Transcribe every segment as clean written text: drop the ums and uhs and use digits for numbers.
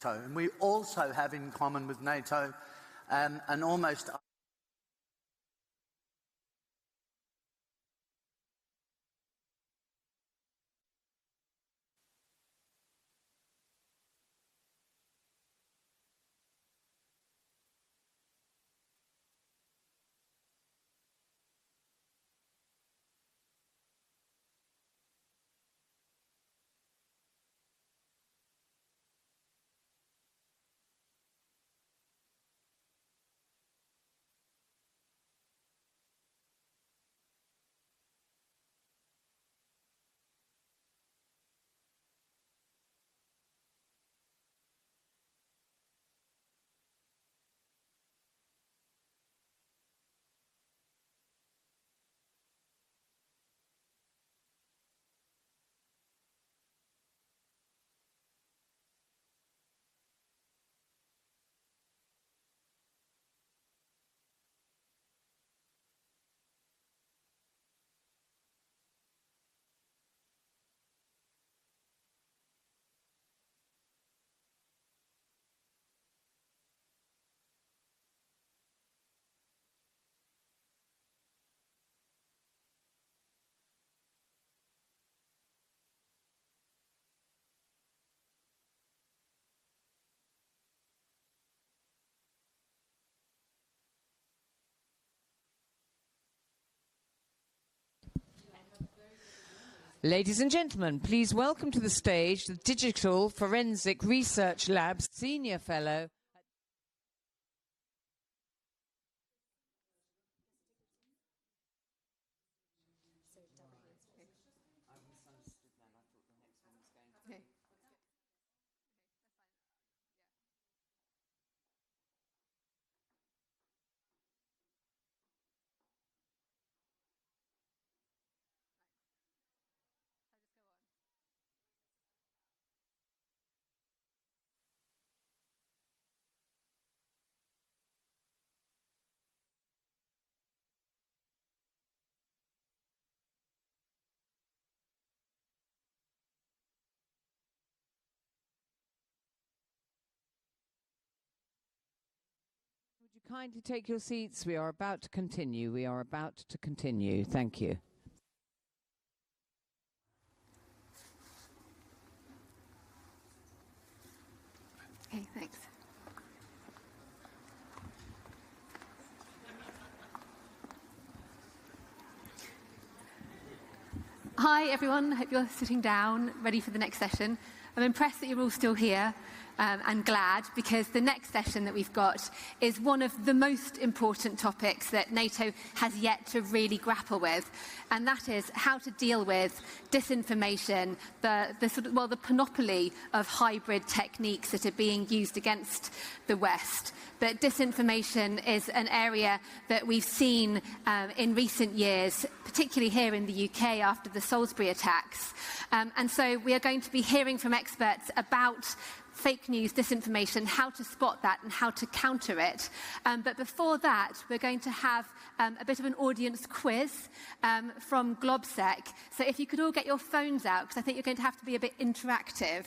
And we also have in common with NATO an almost Ladies and gentlemen, please welcome to the stage the Digital Forensic Research Lab's Senior Fellow. Would you kindly take your seats? We are about to continue. We are about to continue. Thank you. Okay, thanks. Hi, everyone. I hope you're sitting down, ready for the next session. I'm impressed that you're all still here and glad, because the next session that we've got is one of the most important topics that NATO has yet to really grapple with, and that is how to deal with disinformation, the panoply of hybrid techniques that are being used against the West. But disinformation is an area that we've seen in recent years, particularly here in the UK after the Salisbury attacks. And so we are going to be hearing from experts about fake news, disinformation, how to spot that and how to counter it. But before that, we're going to have a bit of an audience quiz from GLOBSEC. So if you could all get your phones out, because I think you're going to have to be a bit interactive.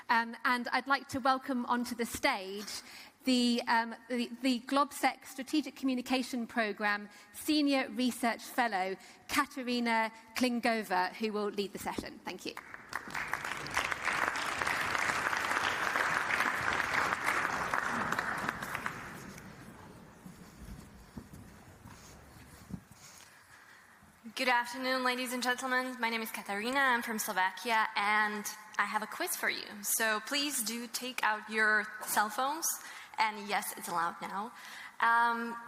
And I'd like to welcome onto the stage the GLOBSEC Strategic Communication Programme Senior Research Fellow, Katarína Klingová, who will lead the session. Thank you. Good afternoon, ladies and gentlemen. My name is Katarína. I'm from Slovakia, and I have a quiz for you. So please do take out your cell phones, and yes, it's allowed now.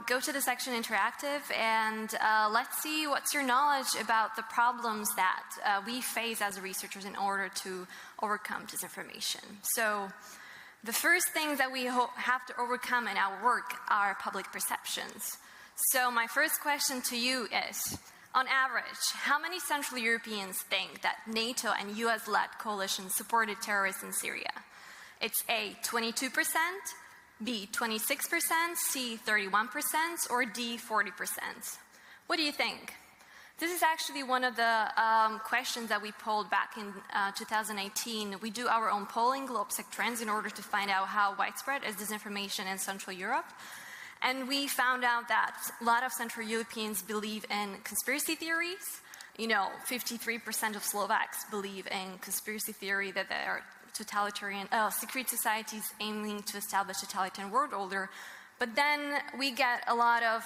Go to the section Interactive, and let's see what's your knowledge about the problems that we face as researchers in order to overcome disinformation. So the first things that we have to overcome in our work are public perceptions. So my first question to you is, on average, how many Central Europeans think that NATO and US-led coalition supported terrorists in Syria? It's A, 22%, B, 26%, C, 31%, or D, 40%. What do you think? This is actually one of the questions that we polled back in 2018. We do our own polling, GloBSEC Trends, in order to find out how widespread is disinformation in Central Europe. And we found out that a lot of Central Europeans believe in conspiracy theories. 53% of Slovaks believe in conspiracy theory that there are totalitarian, secret societies aiming to establish a totalitarian world order. But then we get a lot of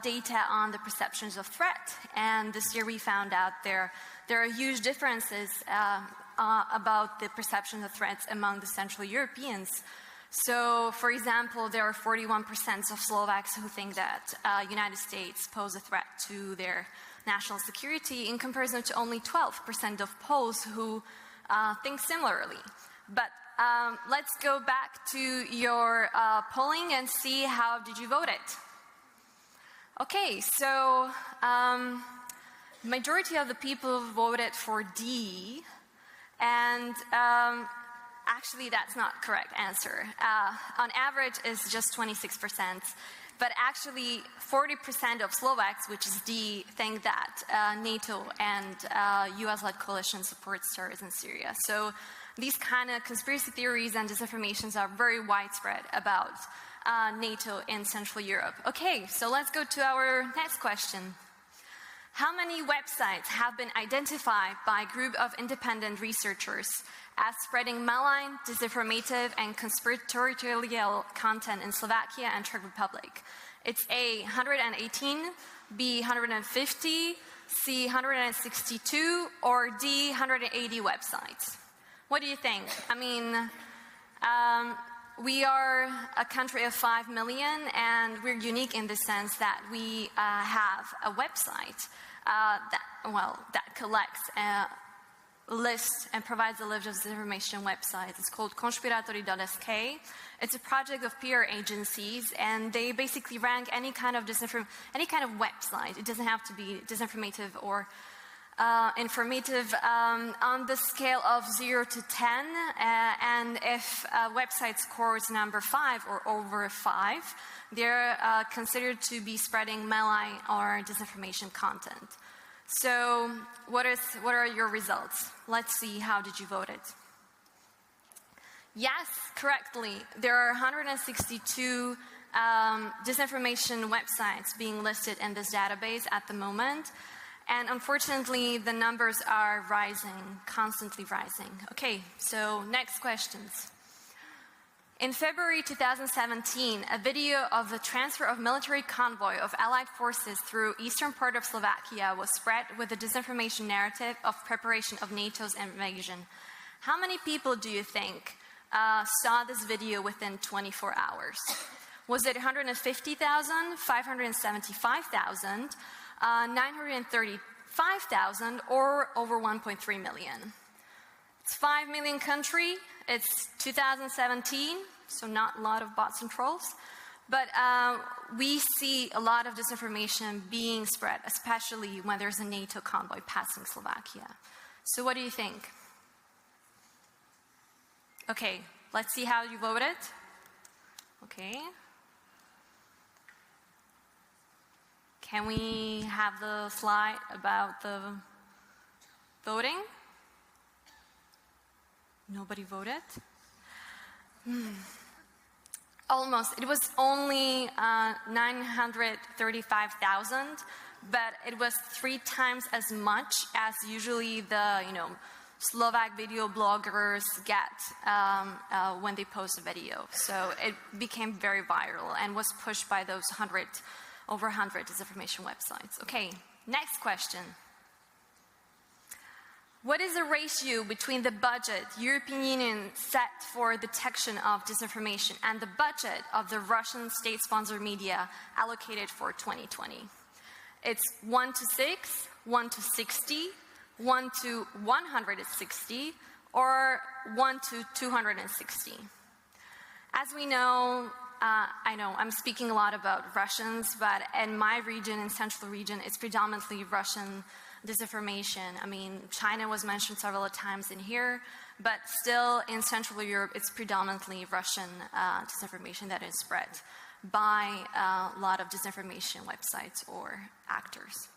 data on the perceptions of threat. And this year we found out there are huge differences about the perception of threats among the Central Europeans. So, for example, there are 41% of Slovaks who think that United States pose a threat to their national security, in comparison to only 12% of Poles who think similarly. But let's go back to your polling and see how did you vote it. Okay, so majority of the people voted for D, and actually that's not correct answer. On average it's just 26%, but actually 40% of Slovaks, which is D, think that NATO and US-led coalition supports terrorism in Syria. So these kind of conspiracy theories and disinformations are very widespread about NATO in Central Europe. Okay, so let's go to our next question. How many websites have been identified by a group of independent researchers as spreading malign, disinformative, and conspiratorial content in Slovakia and Czech Republic? It's A, 118, B, 150, C, 162, or D, 180 websites. What do you think? I mean, we are a country of 5 million, and we're unique in the sense that we have a website that collects a list and provides a list of disinformation websites. It's called Conspiratory.sk. It's a project of peer agencies, and they basically rank any kind of website. It doesn't have to be disinformative or informative on the scale of 0 to 10, and if a website scores number 5 or over 5, they're considered to be spreading malign or disinformation content. So what are your results? Let's see, how did you vote it? Yes, correctly. There are 162 disinformation websites being listed in this database at the moment. And unfortunately, the numbers are rising, constantly rising. Okay, so next questions. In February 2017, a video of the transfer of military convoy of Allied forces through eastern part of Slovakia was spread with the disinformation narrative of preparation of NATO's invasion. How many people do you think saw this video within 24 hours? Was it 150,000, 575,000, 935,000, or over 1.3 million? It's 5 million country, it's 2017, so not a lot of bots and trolls, but we see a lot of disinformation being spread, especially when there's a NATO convoy passing Slovakia. So what do you think? Okay, let's see how you voted. Okay. Can we have the slide about the voting? Nobody voted? Almost. It was only 935,000, but it was 3 times as much as usually the Slovak video bloggers get when they post a video. So it became very viral and was pushed by those over 100 disinformation websites. Okay, next question. What is the ratio between the budget European Union set for detection of disinformation and the budget of the Russian state-sponsored media allocated for 2020? It's 1 to 6, 1 to 60, 1 to 160, or 1 to 260. As we know, I know I'm speaking a lot about Russians, but in my region, in Central region, it's predominantly Russian disinformation. I mean, China was mentioned several times in here, but still in Central Europe, it's predominantly Russian disinformation that is spread by a lot of disinformation websites or actors.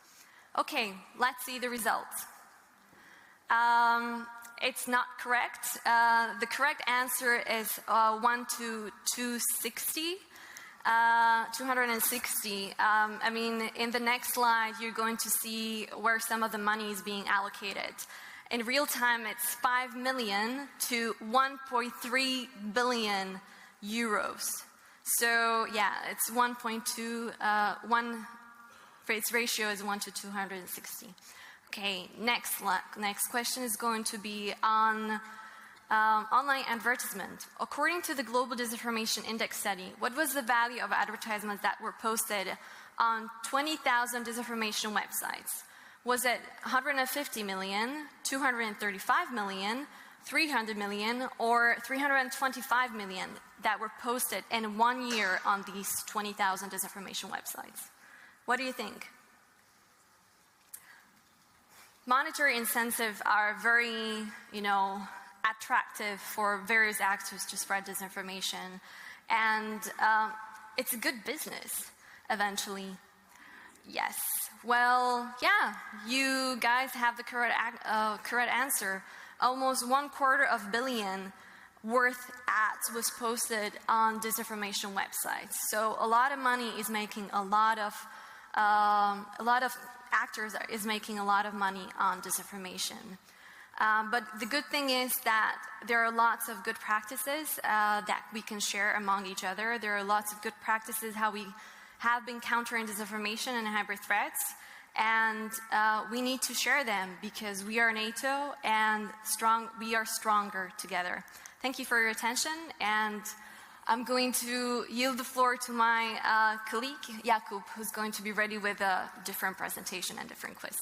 Okay, let's see the results. It's not correct. The correct answer is 1 to 260. 260. I mean, in the next slide, you're going to see where some of the money is being allocated. In real time, it's 5 million to 1.3 billion euros. So yeah, it's 1.2, its ratio is 1 to 260. Okay, next question is going to be on online advertisement. According to the Global Disinformation Index study, what was the value of advertisements that were posted on 20,000 disinformation websites? Was it 150 million, 235 million, 300 million, or 325 million that were posted in 1 year on these 20,000 disinformation websites? What do you think? Monetary incentives are very, attractive for various actors to spread disinformation, and it's a good business eventually. Yes. Well, yeah, you guys have the correct answer. Almost $250 million worth ads was posted on disinformation websites. So a lot of money is making a lot of actors is making a lot of money on disinformation. But the good thing is that there are lots of good practices that we can share among each other. There are lots of good practices how we have been countering disinformation and hybrid threats. And we need to share them because we are NATO and we are stronger together. Thank you for your attention. And I'm going to yield the floor to my colleague, Jakub, who's going to be ready with a different presentation and different quiz.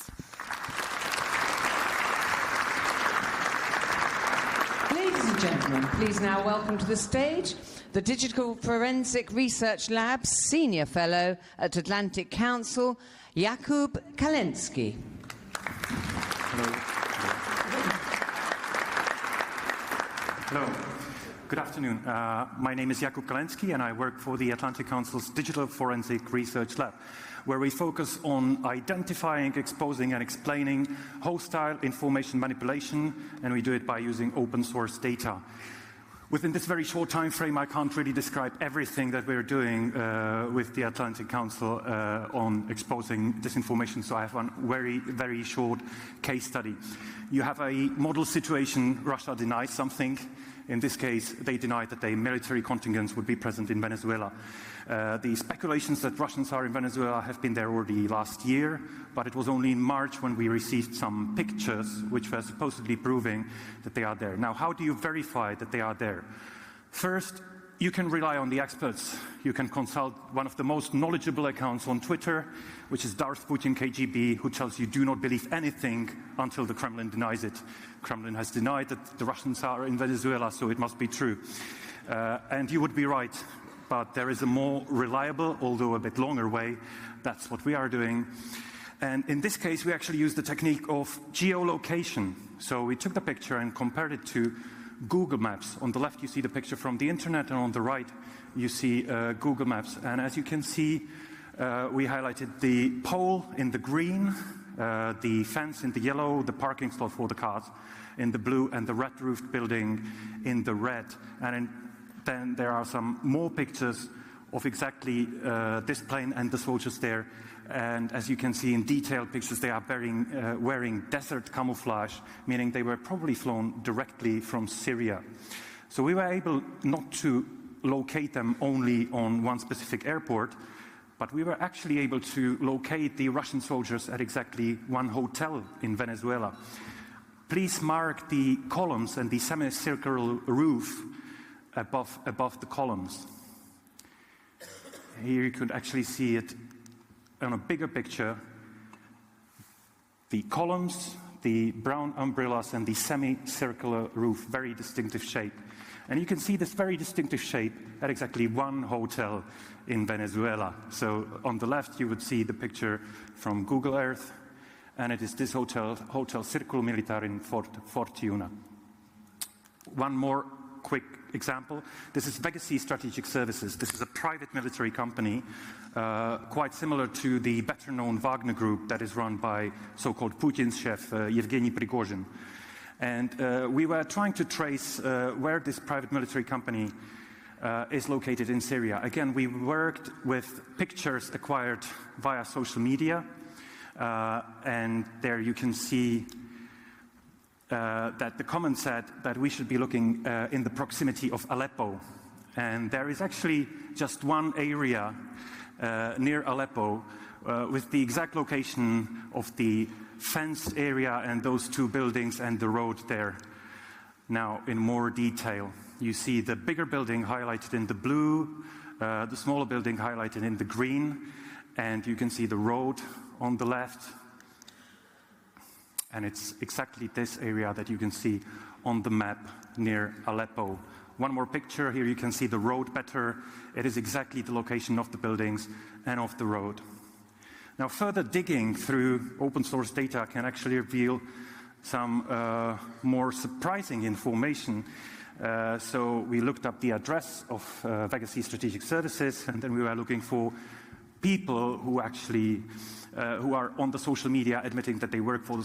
Ladies and gentlemen, please now welcome to the stage the Digital Forensic Research Lab's Senior Fellow at Atlantic Council, Jakub Kalensky. Hello. Good afternoon. My name is Jakub Kalensky and I work for the Atlantic Council's Digital Forensic Research Lab, where we focus on identifying, exposing and explaining hostile information manipulation, and we do it by using open source data. Within this very short time frame, I can't really describe everything that we're doing with the Atlantic Council on exposing disinformation, so I have one very, very short case study. You have a model situation: Russia denies something. In this case, they denied that a military contingent would be present in Venezuela. The speculations that Russians are in Venezuela have been there already last year, but it was only in March when we received some pictures which were supposedly proving that they are there. Now, how do you verify that they are there? First, you can rely on the experts. You can consult one of the most knowledgeable accounts on Twitter, which is Darth Putin KGB, who tells you do not believe anything until the Kremlin denies it. Kremlin has denied that the Russians are in Venezuela, so it must be true. And you would be right, but there is a more reliable, although a bit longer way. That's what we are doing. And in this case, we actually use the technique of geolocation. So we took the picture and compared it to Google Maps. On the left, you see the picture from the internet, and on the right, you see Google Maps. And as you can see, we highlighted the pole in the green, the fence in the yellow, the parking slot for the cars in the blue, and the red-roofed building in the red. And then there are some more pictures of exactly this plane and the soldiers there. And as you can see in detailed pictures, they are wearing desert camouflage, meaning they were probably flown directly from Syria. So we were able not to locate them only on one specific airport, but we were actually able to locate the Russian soldiers at exactly one hotel in Venezuela. Please mark the columns and the semicircular roof above the columns. Here you could actually see it on a bigger picture. The columns, the brown umbrellas, and the semicircular roof, very distinctive shape. And you can see this very distinctive shape at exactly one hotel in Venezuela. So on the left, you would see the picture from Google Earth, and it is this hotel, Hotel Círculo Militar in Fortuna. One more quick example. This is Legacy Strategic Services. This is a private military company, quite similar to the better-known Wagner Group that is run by so-called Putin's chef, Yevgeny Prigozhin. And we were trying to trace where this private military company is located in Syria. Again, we worked with pictures acquired via social media, and there you can see that the comment said that we should be looking in the proximity of Aleppo. And there is actually just one area near Aleppo with the exact location of the fenced area and those two buildings and the road there. Now, in more detail, you see the bigger building highlighted in the blue, the smaller building highlighted in the green, and you can see the road on the left. And it's exactly this area that you can see on the map near Aleppo. One more picture, here you can see the road better. It is exactly the location of the buildings and of the road. Now, further digging through open source data can actually reveal some more surprising information. So we looked up the address of Legacy Strategic Services, and then we were looking for people who actually who are on the social media admitting that they work for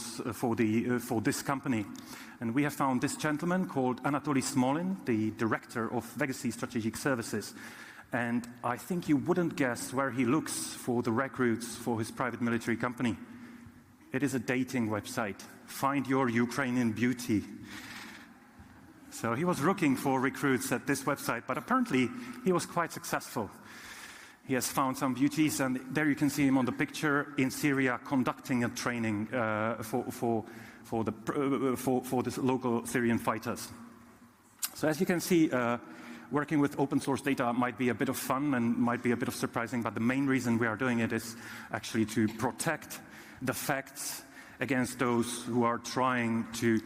this company. And we have found this gentleman called Anatoly Smolin, the director of Legacy Strategic Services. And I think you wouldn't guess where he looks for the recruits for his private military company. It is a dating website. Find Your Ukrainian Beauty. So he was looking for recruits at this website, but apparently he was quite successful. He has found some beauties, and there you can see him on the picture in Syria conducting a training for the local Syrian fighters. So as you can see, working with open source data might be a bit of fun and might be a bit of surprising, but the main reason we are doing it is actually to protect the facts against those who are trying to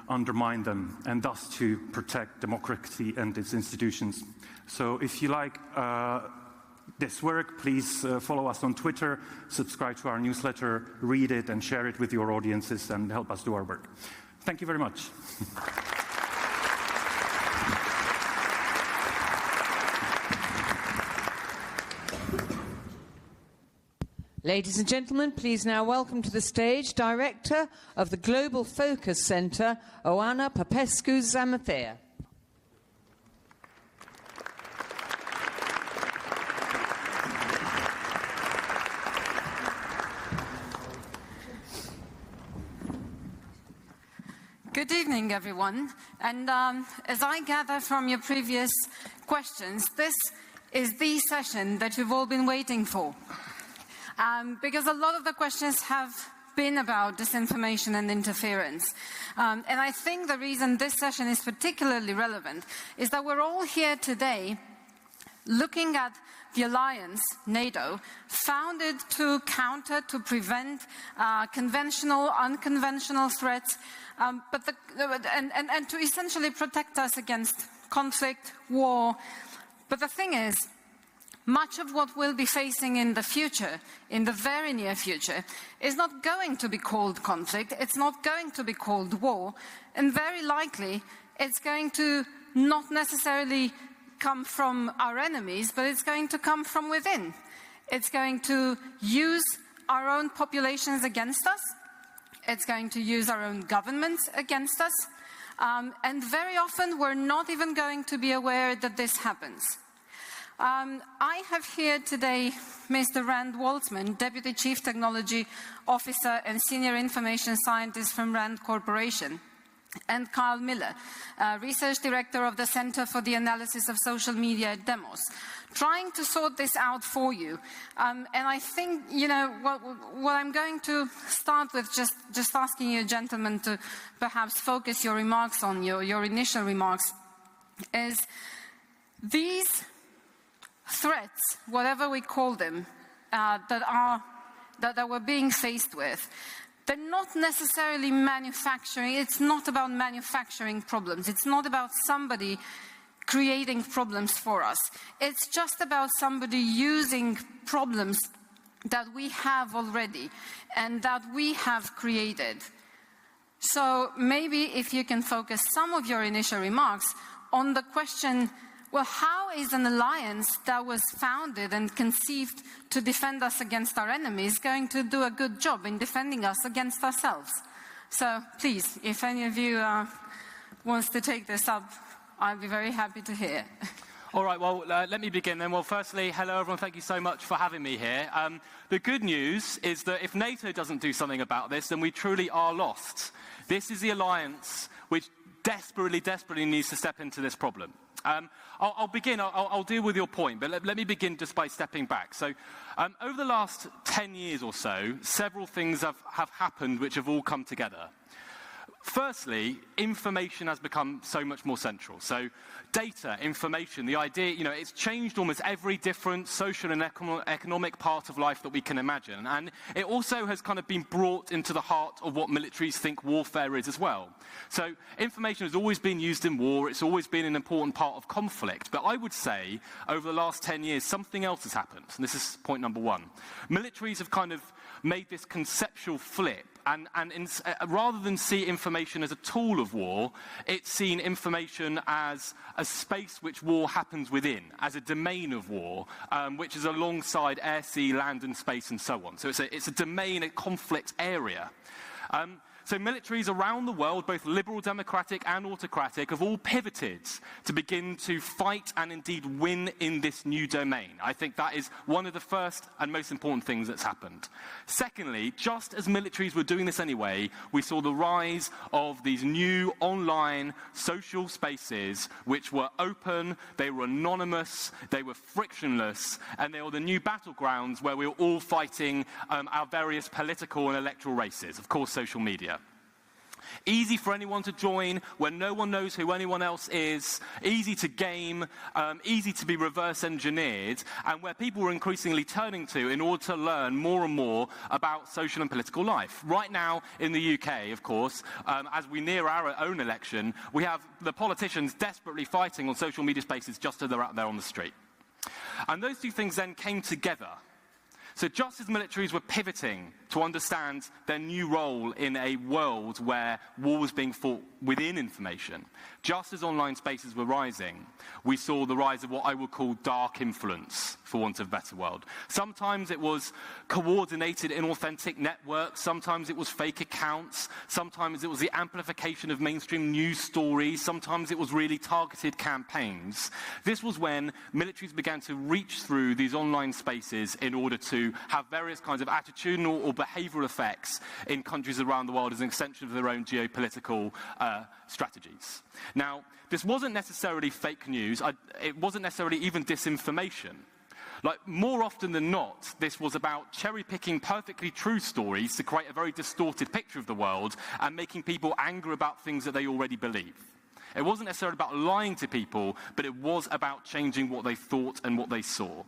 undermine them, and thus to protect democracy and its institutions. So if you like this work, please follow us on Twitter, subscribe to our newsletter, read it and share it with your audiences and help us do our work. Thank you very much. Ladies and gentlemen, please now welcome to the stage Director of the GlobalFocus Centre, Oana Popescu-Zamfi. Good evening, everyone. And as I gather from your previous questions, this is the session that you've all been waiting for. Because a lot of the questions have been about disinformation and interference. And I think the reason this session is particularly relevant is that we're all here today looking at the alliance, NATO, founded to counter, to prevent conventional, unconventional threats, and to essentially protect us against conflict, war. But the thing is, much of what we'll be facing in the future, in the very near future, is not going to be called conflict, it's not going to be called war, and very likely it's going to not necessarily come from our enemies, but it's going to come from within. It's going to use our own populations against us, it's going to use our own governments against us, and very often we're not even going to be aware that this happens. I have here today Mr. Rand Waltzman, Deputy Chief Technology Officer and Senior Information Scientist from Rand Corporation, and Carl Miller, Research Director of the Center for the Analysis of Social Media at Demos, trying to sort this out for you. And I think, you know, what I'm going to start with, just asking you, gentlemen, to perhaps focus your remarks on, your initial remarks, is these threats, whatever we call them, that we're being faced with, they're not necessarily manufacturing. It's not about manufacturing problems. It's not about somebody creating problems for us. It's just about somebody using problems that we have already and that we have created. So maybe if you can focus some of your initial remarks on the question, well, how is an alliance that was founded and conceived to defend us against our enemies going to do a good job in defending us against ourselves? So please, if any of you wants to take this up, I'll be very happy to hear. All right, well, let me begin then. Well, firstly, hello everyone, thank you so much for having me here. The good news is that if NATO doesn't do something about this, then we truly are lost. This is the alliance which desperately needs to step into this problem. I'll begin, I'll deal with your point, but let me begin just by stepping back. So, over the last 10 years or so, several things have happened which have all come together. Firstly, information has become so much more central. So data, information, the idea, it's changed almost every different social and economic part of life that we can imagine. And it also has kind of been brought into the heart of what militaries think warfare is as well. So information has always been used in war. It's always been an important part of conflict. But I would say over the last 10 years, something else has happened. And this is point number one. Militaries have kind of made this conceptual flip. And rather than see information as a tool of war, it's seen information as a space which war happens within, as a domain of war, which is alongside air, sea, land and space and so on. So it's a domain, a conflict area. So militaries around the world, both liberal, democratic and autocratic, have all pivoted to begin to fight and indeed win in this new domain. I think that is one of the first and most important things that's happened. Secondly, just as militaries were doing this anyway, we saw the rise of these new online social spaces which were open, they were anonymous, they were frictionless, and they were the new battlegrounds where we were all fighting our various political and electoral races, of course social media. Easy for anyone to join, where no one knows who anyone else is, easy to game, easy to be reverse engineered, and where people are increasingly turning to in order to learn more and more about social and political life. Right now in the UK, of course, as we near our own election, we have the politicians desperately fighting on social media spaces just as they're out there on the street. And those two things then came together. So just as militaries were pivoting to understand their new role in a world where war was being fought within information, just as online spaces were rising, we saw the rise of what I would call dark influence, for want of a better word. Sometimes it was coordinated inauthentic networks, sometimes it was fake accounts, sometimes it was the amplification of mainstream news stories, sometimes it was really targeted campaigns. This was when militaries began to reach through these online spaces in order to have various kinds of attitudinal or behavioural effects in countries around the world as an extension of their own geopolitical strategies. Now, this wasn't necessarily fake news. It wasn't necessarily even disinformation. Like, more often than not, this was about cherry-picking perfectly true stories to create a very distorted picture of the world and making people angry about things that they already believe. It wasn't necessarily about lying to people, but it was about changing what they thought and what they saw.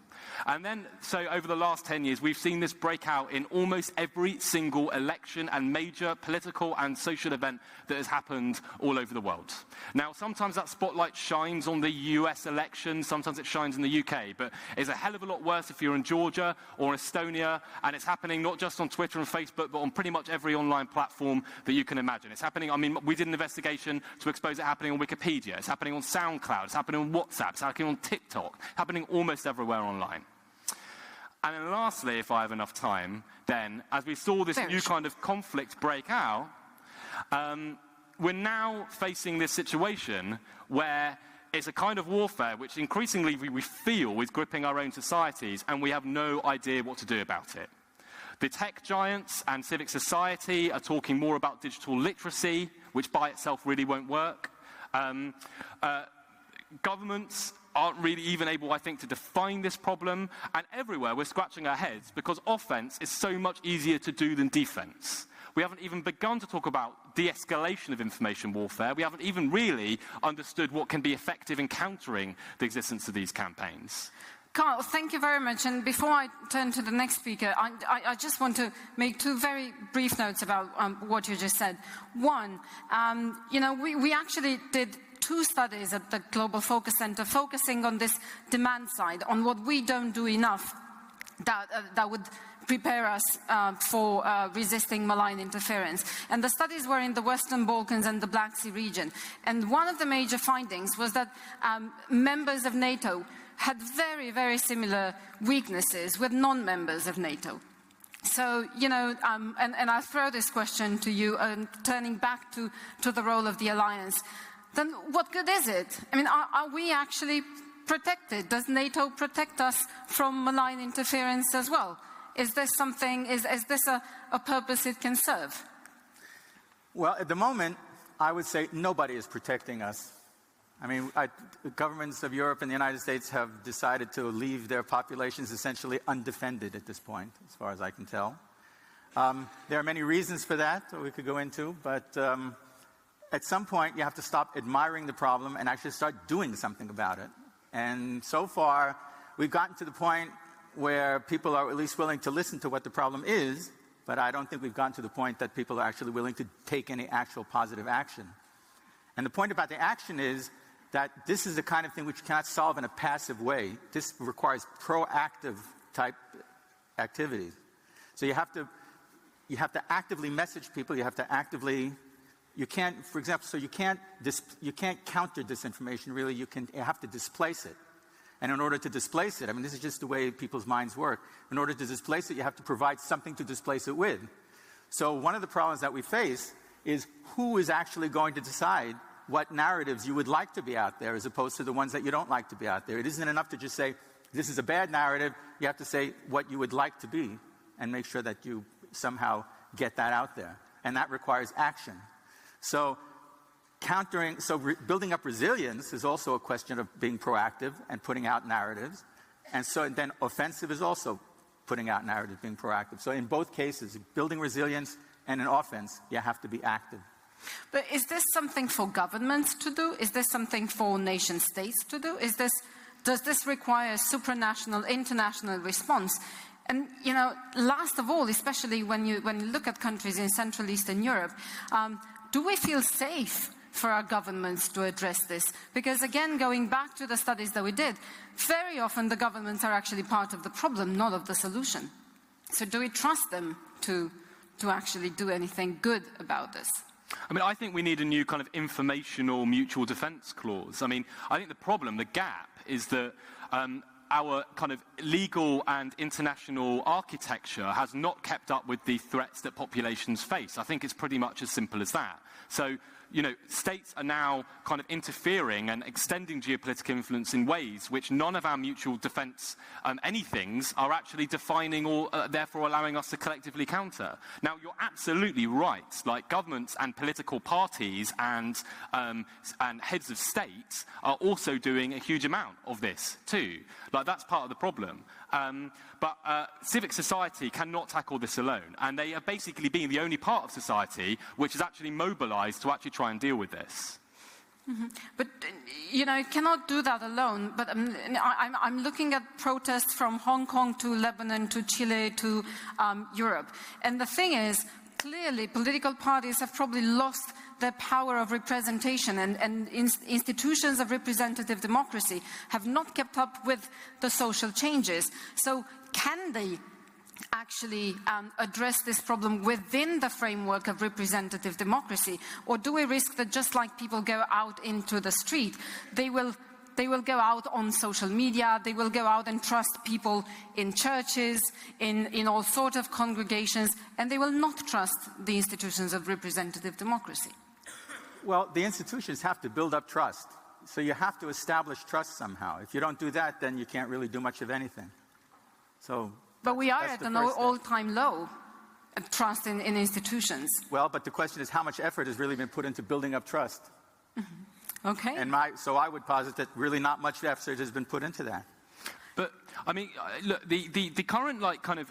And then, so over the last 10 years, we've seen this break out in almost every single election and major political and social event that has happened all over the world. Now, sometimes that spotlight shines on the US election, sometimes it shines in the UK, but it's a hell of a lot worse if you're in Georgia or Estonia, and it's happening not just on Twitter and Facebook, but on pretty much every online platform that you can imagine. It's happening, I mean, we did an investigation to expose it happening on Wikipedia, it's happening on SoundCloud, it's happening on WhatsApp, it's happening on TikTok, happening almost everywhere online. And then lastly, if I have enough time, then, as we saw this new kind of conflict break out, we're now facing this situation where it's a kind of warfare which increasingly we feel is gripping our own societies, and we have no idea what to do about it. The tech giants and civic society are talking more about digital literacy, which by itself really won't work. Governments aren't really even able, I think, to define this problem, and everywhere we're scratching our heads because offense is so much easier to do than defense. We haven't even begun to talk about de-escalation of information warfare. We haven't even really understood what can be effective in countering the existence of these campaigns. Carl, thank you very much. And before I turn to the next speaker, I just want to make two very brief notes about what you just said. One, we actually did 2 studies at the Global Focus Center focusing on this demand side, on what we don't do enough that would prepare us for resisting malign interference. And the studies were in the Western Balkans and the Black Sea region. And one of the major findings was that members of NATO had very, very similar weaknesses with non-members of NATO. So, and I'll throw this question to you, turning back to the role of the alliance. Then what good is it? I mean, are we actually protected? Does NATO protect us from malign interference as well? Is this something, is this a purpose it can serve? Well, at the moment, I would say nobody is protecting us. I mean, the governments of Europe and the United States have decided to leave their populations essentially undefended at this point, as far as I can tell. There are many reasons for that we could go into, but at some point you have to stop admiring the problem and actually start doing something about it. And so far, we've gotten to the point where people are at least willing to listen to what the problem is, but I don't think we've gotten to the point that people are actually willing to take any actual positive action. And the point about the action is that this is the kind of thing which you cannot solve in a passive way. This requires proactive type activities. So you have to actively message people, you have to actively, you can't, for example, so you can't counter disinformation really, you have to displace it. And in order to displace it, I mean, this is just the way people's minds work. In order to displace it, you have to provide something to displace it with. So one of the problems that we face is who is actually going to decide what narratives you would like to be out there as opposed to the ones that you don't like to be out there. It isn't enough to just say, this is a bad narrative. You have to say what you would like to be and make sure that you somehow get that out there. And that requires action. So building up resilience is also a question of being proactive and putting out narratives. And so then offensive is also putting out narratives, being proactive. So in both cases, building resilience and an offense, you have to be active. But is this something for governments to do? Is this something for nation states to do? Does this require supranational, international response? And, last of all, especially when you look at countries in Central Eastern Europe, do we feel safe for our governments to address this? Because again, going back to the studies that we did, very often the governments are actually part of the problem, not of the solution. So do we trust them to actually do anything good about this? I mean, I think we need a new kind of informational mutual defence clause. I mean, I think the problem, the gap, is that our kind of legal and international architecture has not kept up with the threats that populations face. I think it's pretty much as simple as that. So, states are now kind of interfering and extending geopolitical influence in ways which none of our mutual defence anythings are actually defining or therefore allowing us to collectively counter. Now, you're absolutely right. Like, governments and political parties and heads of state are also doing a huge amount of this too. Like, that's part of the problem. But civic society cannot tackle this alone, and they are basically being the only part of society which is actually mobilised to actually try and deal with this. Mm-hmm. But, it cannot do that alone. But I'm looking at protests from Hong Kong to Lebanon to Chile to Europe. And the thing is, clearly political parties have probably lost their power of representation, and institutions of representative democracy have not kept up with the social changes. So can they actually address this problem within the framework of representative democracy? Or do we risk that just like people go out into the street, they will go out on social media, they will go out and trust people in churches, in all sorts of congregations, and they will not trust the institutions of representative democracy? Well, the institutions have to build up trust. So you have to establish trust somehow. If you don't do that, then you can't really do much of anything. But we are at an all-time low of trust in institutions. Well, but the question is how much effort has really been put into building up trust? Mm-hmm. Okay. So I would posit that really not much effort has been put into that. But, I mean, look, the current, kind of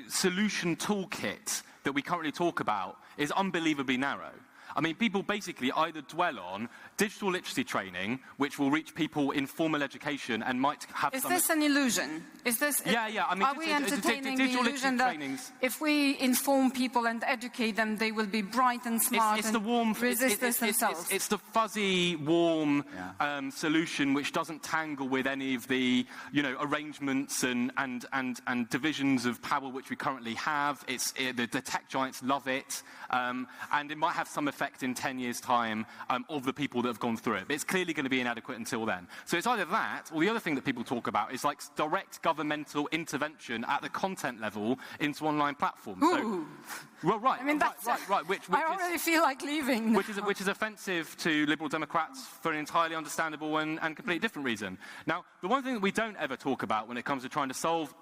solution toolkit that we currently talk about is unbelievably narrow. I mean, people basically either dwell on digital literacy training, which will reach people in formal education and might have Is this an illusion? Is this? Yeah. I mean, are we entertaining the illusion that if we inform people and educate them, they will be bright and smart and resist this themselves? It's the fuzzy, warm solution which doesn't tangle with any of the, arrangements and divisions of power which we currently have. The tech giants love it, and it might have some effect in 10 years' time of the people that have gone through it. But it's clearly going to be inadequate until then. So it's either that, or the other thing that people talk about is like direct governmental intervention at the content level into online platforms. Ooh. Well, right. I mean, right. Which I already feel like leaving. Which is offensive to Liberal Democrats for an entirely understandable and completely different reason. Now, the one thing that we don't ever talk about when it comes to trying to solve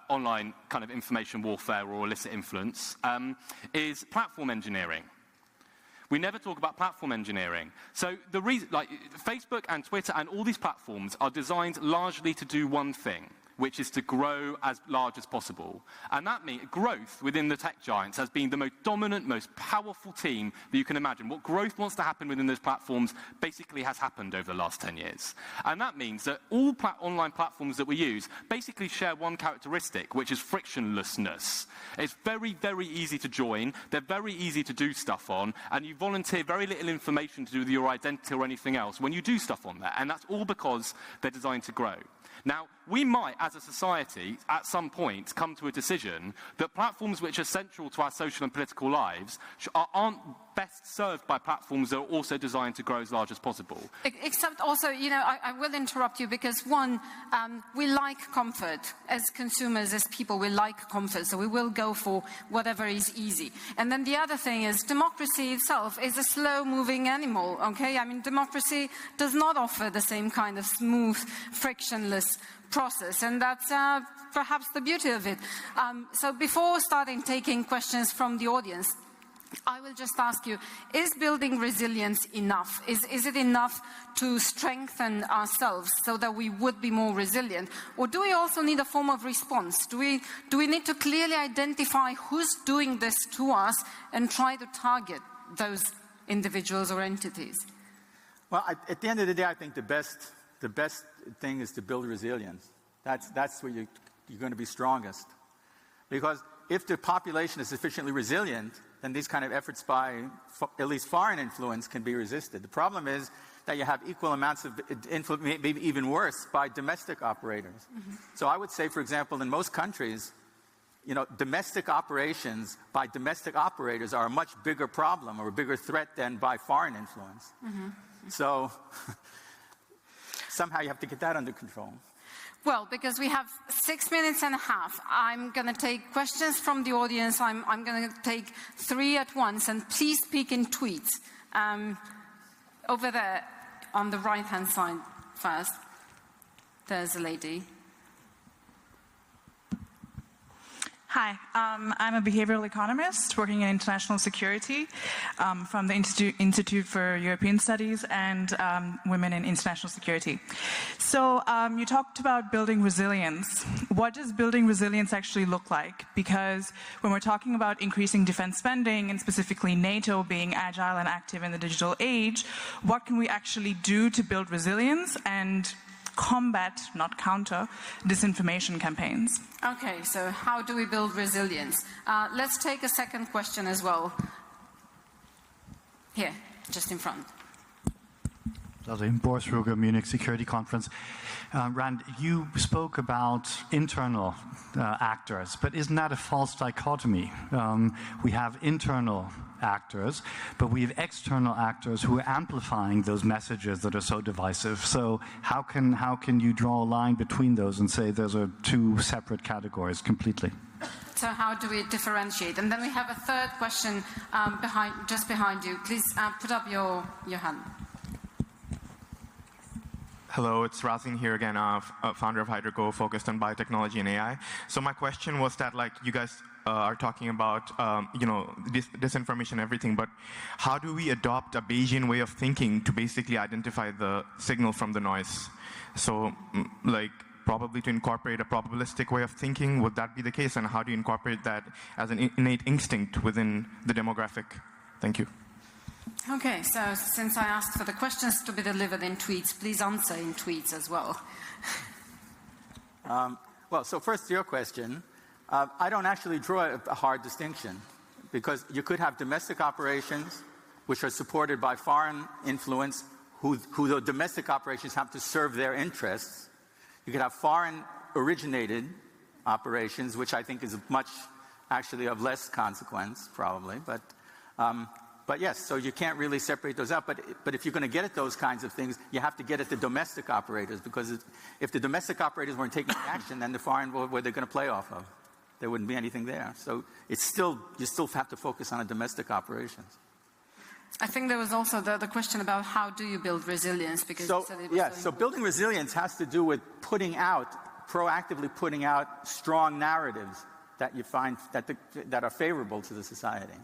online kind of information warfare or illicit influence is platform engineering. We never talk about platform engineering. So the reason, like Facebook and Twitter and all these platforms are designed largely to do one thing, which is to grow as large as possible. And that means growth within the tech giants has been the most dominant, most powerful team that you can imagine. What growth wants to happen within those platforms basically has happened over the last 10 years. And that means that all online platforms that we use basically share one characteristic, which is frictionlessness. It's very, very easy to join. They're very easy to do stuff on. And you volunteer very little information to do with your identity or anything else when you do stuff on there. And that's all because they're designed to grow. Now, we might, as a society, at some point, come to a decision that platforms which are central to our social and political lives aren't best served by platforms that are also designed to grow as large as possible. Except also, I will interrupt you because, one, we like comfort. As consumers, as people, we like comfort, so we will go for whatever is easy. And then the other thing is democracy itself is a slow-moving animal, okay? I mean, democracy does not offer the same kind of smooth, frictionless process, and that's perhaps the beauty of it. So before starting taking questions from the audience, I will just ask you, is building resilience enough? Is it enough to strengthen ourselves so that we would be more resilient? Or do we also need a form of response? Do we need to clearly identify who's doing this to us and try to target those individuals or entities? Well, at the end of the day, I think the best thing is to build resilience. That's where you're going to be strongest. Because if the population is sufficiently resilient, then these kind of efforts by at least foreign influence can be resisted. The problem is that you have equal amounts of influence, maybe even worse, by domestic operators. Mm-hmm. So I would say, for example, in most countries, domestic operations by domestic operators are a much bigger problem or a bigger threat than by foreign influence. Mm-hmm. So somehow you have to get that under control. Well, because we have 6 minutes and a half, I'm going to take questions from the audience. I'm going to take 3 at once, and please speak in tweets. Over there, on the right-hand side first, there's a lady. Hi, I'm a behavioral economist working in international security from the Institute for European Studies and Women in International Security. So you talked about building resilience. What does building resilience actually look like? Because when we're talking about increasing defense spending and specifically NATO being agile and active in the digital age, what can we actually do to build resilience and combat, not counter, disinformation campaigns? Okay, so how do we build resilience? Let's take a second question as well. Here, just in front. Boris Ruger, Munich Security Conference. Rand, you spoke about internal actors, but isn't that a false dichotomy? We have internal actors, but we have external actors who are amplifying those messages that are so divisive. So how can you draw a line between those and say those are two separate categories completely? So how do we differentiate? And then we have a third question just behind you. Please put up your hand. Hello, it's Razin here again, founder of Hydroco, focused on biotechnology and AI. So my question was that, you guys are talking about, disinformation and everything, but how do we adopt a Bayesian way of thinking to basically identify the signal from the noise? So, probably to incorporate a probabilistic way of thinking, would that be the case? And how do you incorporate that as an innate instinct within the demographic? Thank you. Okay, so since I asked for the questions to be delivered in tweets, please answer in tweets as well. Well, so first to your question, I don't actually draw a hard distinction, because you could have domestic operations which are supported by foreign influence, who the domestic operations have to serve their interests. You could have foreign-originated operations, which I think is much, actually, of less consequence, probably. But yes, so you can't really separate those out. But if you're going to get at those kinds of things, you have to get at the domestic operators, because if the domestic operators weren't taking action, then the foreign, where they're going to play off of? There wouldn't be anything there. So you still have to focus on the domestic operations. I think there was also the question about how do you build resilience, because you said it was so building resilience has to do with proactively putting out strong narratives that you find that are favorable to the society.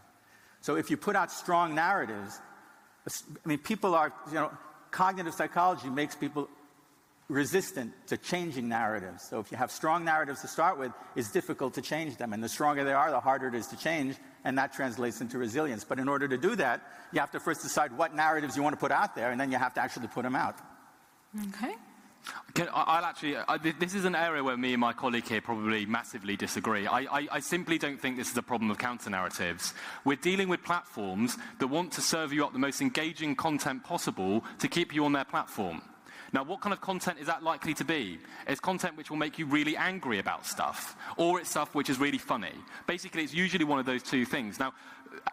So if you put out strong narratives, I mean, people are, cognitive psychology makes people resistant to changing narratives. So if you have strong narratives to start with, it's difficult to change them. And the stronger they are, the harder it is to change, and that translates into resilience. But in order to do that, you have to first decide what narratives you want to put out there, and then you have to actually put them out. Okay. This is an area where me and my colleague here probably massively disagree. I simply don't think this is a problem of counter-narratives. We're dealing with platforms that want to serve you up the most engaging content possible to keep you on their platform. Now, what kind of content is that likely to be? It's content which will make you really angry about stuff, or it's stuff which is really funny. Basically, it's usually one of those two things. Now,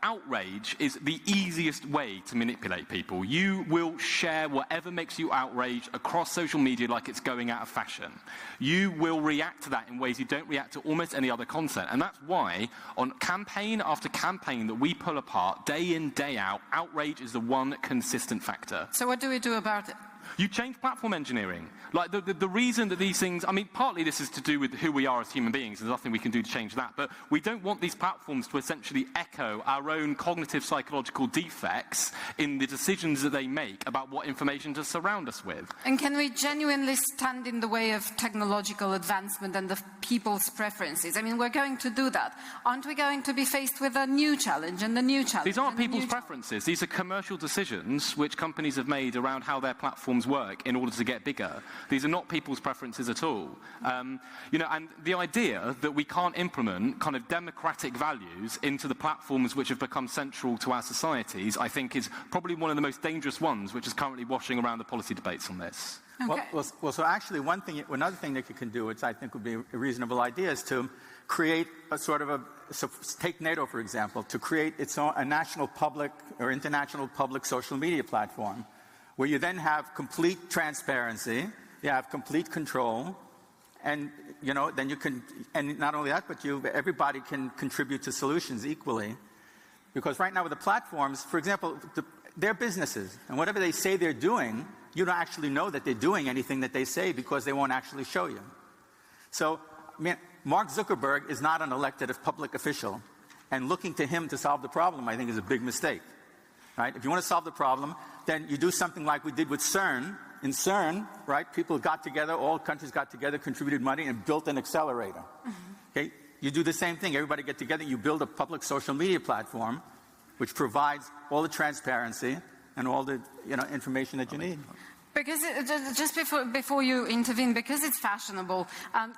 outrage is the easiest way to manipulate people. You will share whatever makes you outraged across social media like it's going out of fashion. You will react to that in ways you don't react to almost any other content. And that's why, on campaign after campaign that we pull apart, day in, day out, outrage is the one consistent factor. So what do we do about it? You change platform engineering. Like the reason that these things, I mean, partly this is to do with who we are as human beings. There's nothing we can do to change that. But we don't want these platforms to essentially echo our own cognitive psychological defects in the decisions that they make about what information to surround us with. And can we genuinely stand in the way of technological advancement and the people's preferences? I mean, we're going to do that. Aren't we going to be faced with a new challenge and a new challenge? These aren't people's preferences. These are commercial decisions which companies have made around how their platforms work in order to get bigger. These are not people's preferences at all. And the idea that we can't implement kind of democratic values into the platforms which have become central to our societies, I think is probably one of the most dangerous ones which is currently washing around the policy debates on this. Okay. Well, so actually another thing that you can do, which I think would be a reasonable idea, is to create so take NATO, for example, to create a national public or international public social media platform, where you then have complete transparency, you have complete control, and then you can, and not only that, but everybody can contribute to solutions equally. Because right now with the platforms, for example, they're businesses, and whatever they say they're doing, you don't actually know that they're doing anything that they say, because they won't actually show you. So, Mark Zuckerberg is not an elected public official, and looking to him to solve the problem, I think, is a big mistake. Right? If you want to solve the problem, then you do something like we did with CERN. In CERN, right, people got together, all countries got together, contributed money, and built an accelerator. Mm-hmm. Okay? You do the same thing. Everybody get together, you build a public social media platform which provides all the transparency and all the information that you need. Because just before you intervene, because it's fashionable,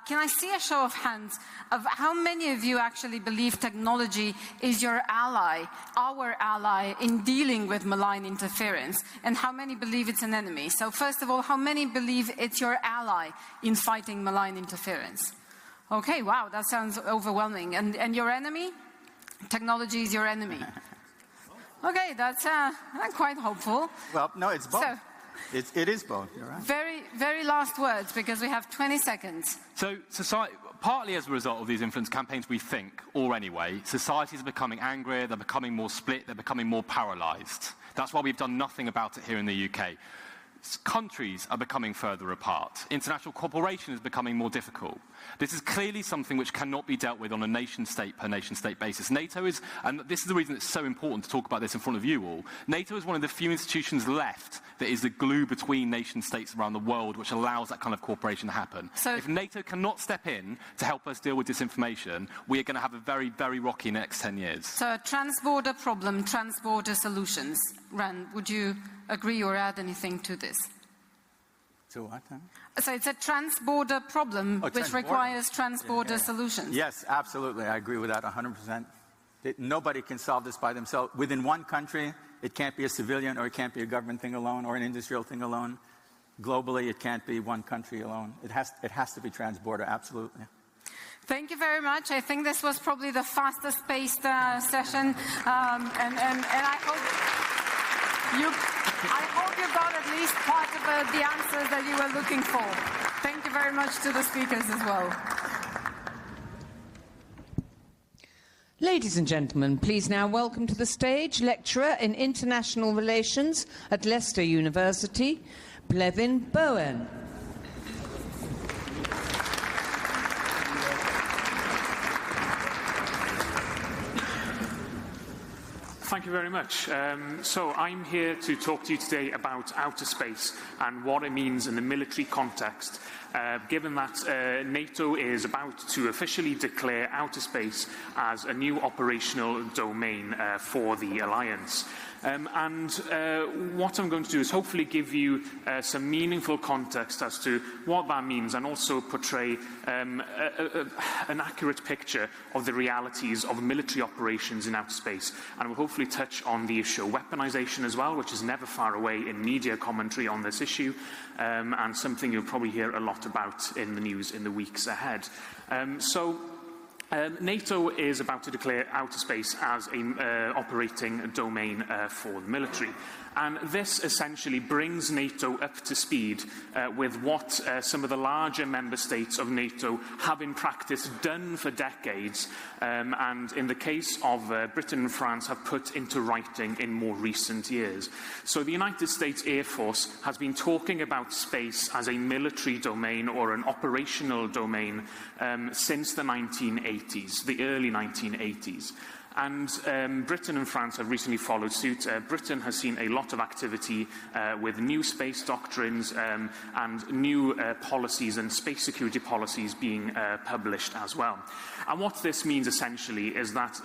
can I see a show of hands of how many of you actually believe technology is your ally, our ally, in dealing with malign interference, and how many believe it's an enemy? So first of all, how many believe it's your ally in fighting malign interference? Okay, wow, that sounds overwhelming. And your enemy? Technology is your enemy. Okay, that's quite hopeful. Well, no, it's both. It is both, you're right. Very, very last words, because we have 20 seconds. So society, partly as a result of these influence campaigns, we think, or anyway, societies are becoming angrier, they're becoming more split, they're becoming more paralysed. That's why we've done nothing about it here in the UK. Countries are becoming further apart. International cooperation is becoming more difficult. This is clearly something which cannot be dealt with on a nation-state per nation-state basis. NATO is, and this is the reason it's so important to talk about this in front of you all, NATO is one of the few institutions left that is the glue between nation-states around the world which allows that kind of cooperation to happen. So if NATO cannot step in to help us deal with disinformation, we are going to have a very, very rocky next 10 years. So a trans-border problem, trans-border solutions. Rand, would you agree or add anything to this? To what? Huh? So it's a trans-border problem which requires trans-border solutions. Yes, absolutely. I agree with that 100%. Nobody can solve this by themselves. Within one country, it can't be a civilian or it can't be a government thing alone or an industrial thing alone. Globally, it can't be one country alone. It has to be trans-border, absolutely. Thank you very much. I think this was probably the fastest paced session. And I hope you got at least part of the answers that you were looking for. Thank you very much to the speakers as well. Ladies and gentlemen, please now welcome to the stage lecturer in international relations at Leicester University, Bleddyn Bowen. Thank you very much. So I'm here to talk to you today about outer space and what it means in the military context, given that NATO is about to officially declare outer space as a new operational domain for the alliance. What I'm going to do is hopefully give you some meaningful context as to what that means and also portray an accurate picture of the realities of military operations in outer space. And we'll hopefully touch on the issue of weaponization as well, which is never far away in media commentary on this issue, and something you'll probably hear a lot about in the news in the weeks ahead. NATO is about to declare outer space as an operating domain for the military. And this essentially brings NATO up to speed with what some of the larger member states of NATO have in practice done for decades, and in the case of Britain and France have put into writing in more recent years. So the United States Air Force has been talking about space as a military domain or an operational domain since the 1980s, the early 1980s. And Britain and France have recently followed suit. Britain has seen a lot of activity with new space doctrines and new policies and space security policies being published as well. And what this means essentially is that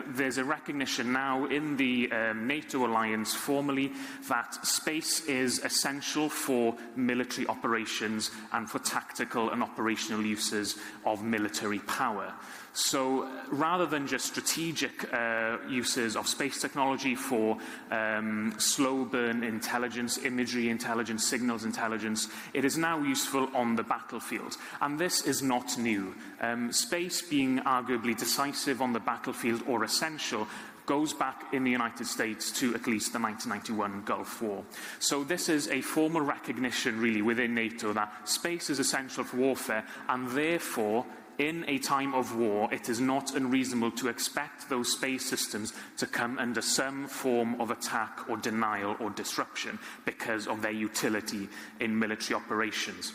there's a recognition now in the NATO alliance formally that space is essential for military operations and for tactical and operational uses of military power. So rather than just strategic uses of space technology for slow burn intelligence, imagery intelligence, signals intelligence, it is now useful on the battlefield. And this is not new. Space being arguably decisive on the battlefield or essential goes back in the United States to at least the 1991 Gulf War. So this is a formal recognition really within NATO that space is essential for warfare, and therefore in a time of war, it is not unreasonable to expect those space systems to come under some form of attack or denial or disruption because of their utility in military operations.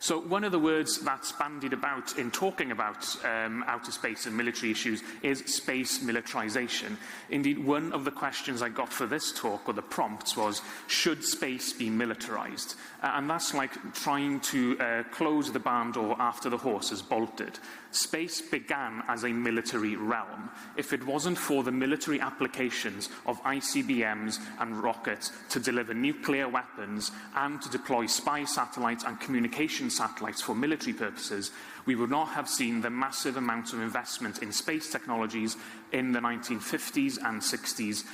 So one of the words that's bandied about in talking about outer space and military issues is space militarization. Indeed, one of the questions I got for this talk, or the prompts, was, should space be militarized? And that's like trying to close the barn door after the horse has bolted. Space began as a military realm. If it wasn't for the military applications of ICBMs and rockets to deliver nuclear weapons and to deploy spy satellites and communication satellites for military purposes, we would not have seen the massive amounts of investment in space technologies in the 1950s and 60s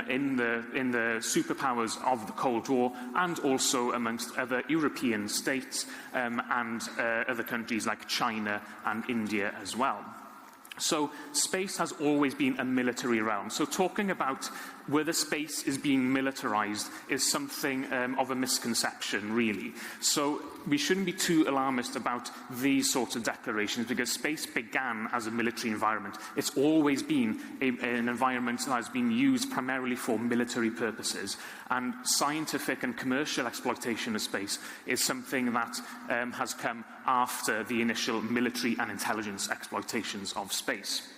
in the superpowers of the Cold War, and also amongst other European states and other countries like China and India as well. So space has always been a military realm. So talking about whether space is being militarized is something of a misconception, really. So we shouldn't be too alarmist about these sorts of declarations, because space began as a military environment. It's always been an environment that has been used primarily for military purposes. And scientific and commercial exploitation of space is something that has come after the initial military and intelligence exploitations of space.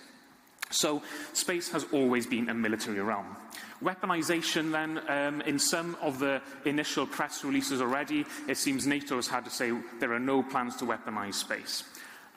So space has always been a military realm. Weaponization then, in some of the initial press releases already, it seems NATO has had to say there are no plans to weaponize space.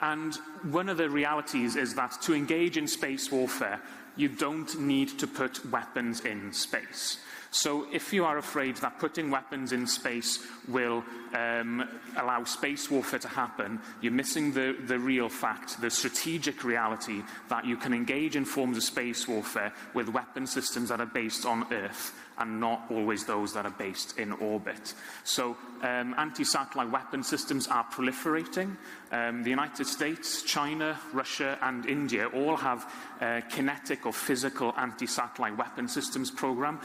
And one of the realities is that to engage in space warfare, you don't need to put weapons in space. So if you are afraid that putting weapons in space will allow space warfare to happen, you're missing the real fact, the strategic reality that you can engage in forms of space warfare with weapon systems that are based on Earth and not always those that are based in orbit. So anti-satellite weapon systems are proliferating. The United States, China, Russia and India all have kinetic or physical anti-satellite weapon systems program.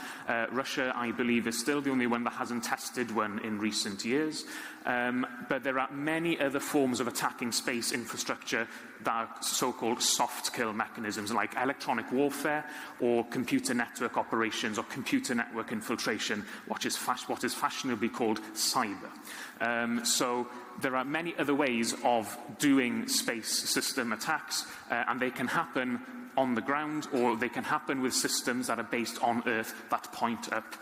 Russia, I believe, is still the only one that hasn't tested one in recent years. But there are many other forms of attacking space infrastructure that are so-called soft kill mechanisms, like electronic warfare or computer network operations or computer network infiltration, what is fashionably called cyber. So there are many other ways of doing space system attacks, and they can happen on the ground, or they can happen with systems that are based on Earth that point up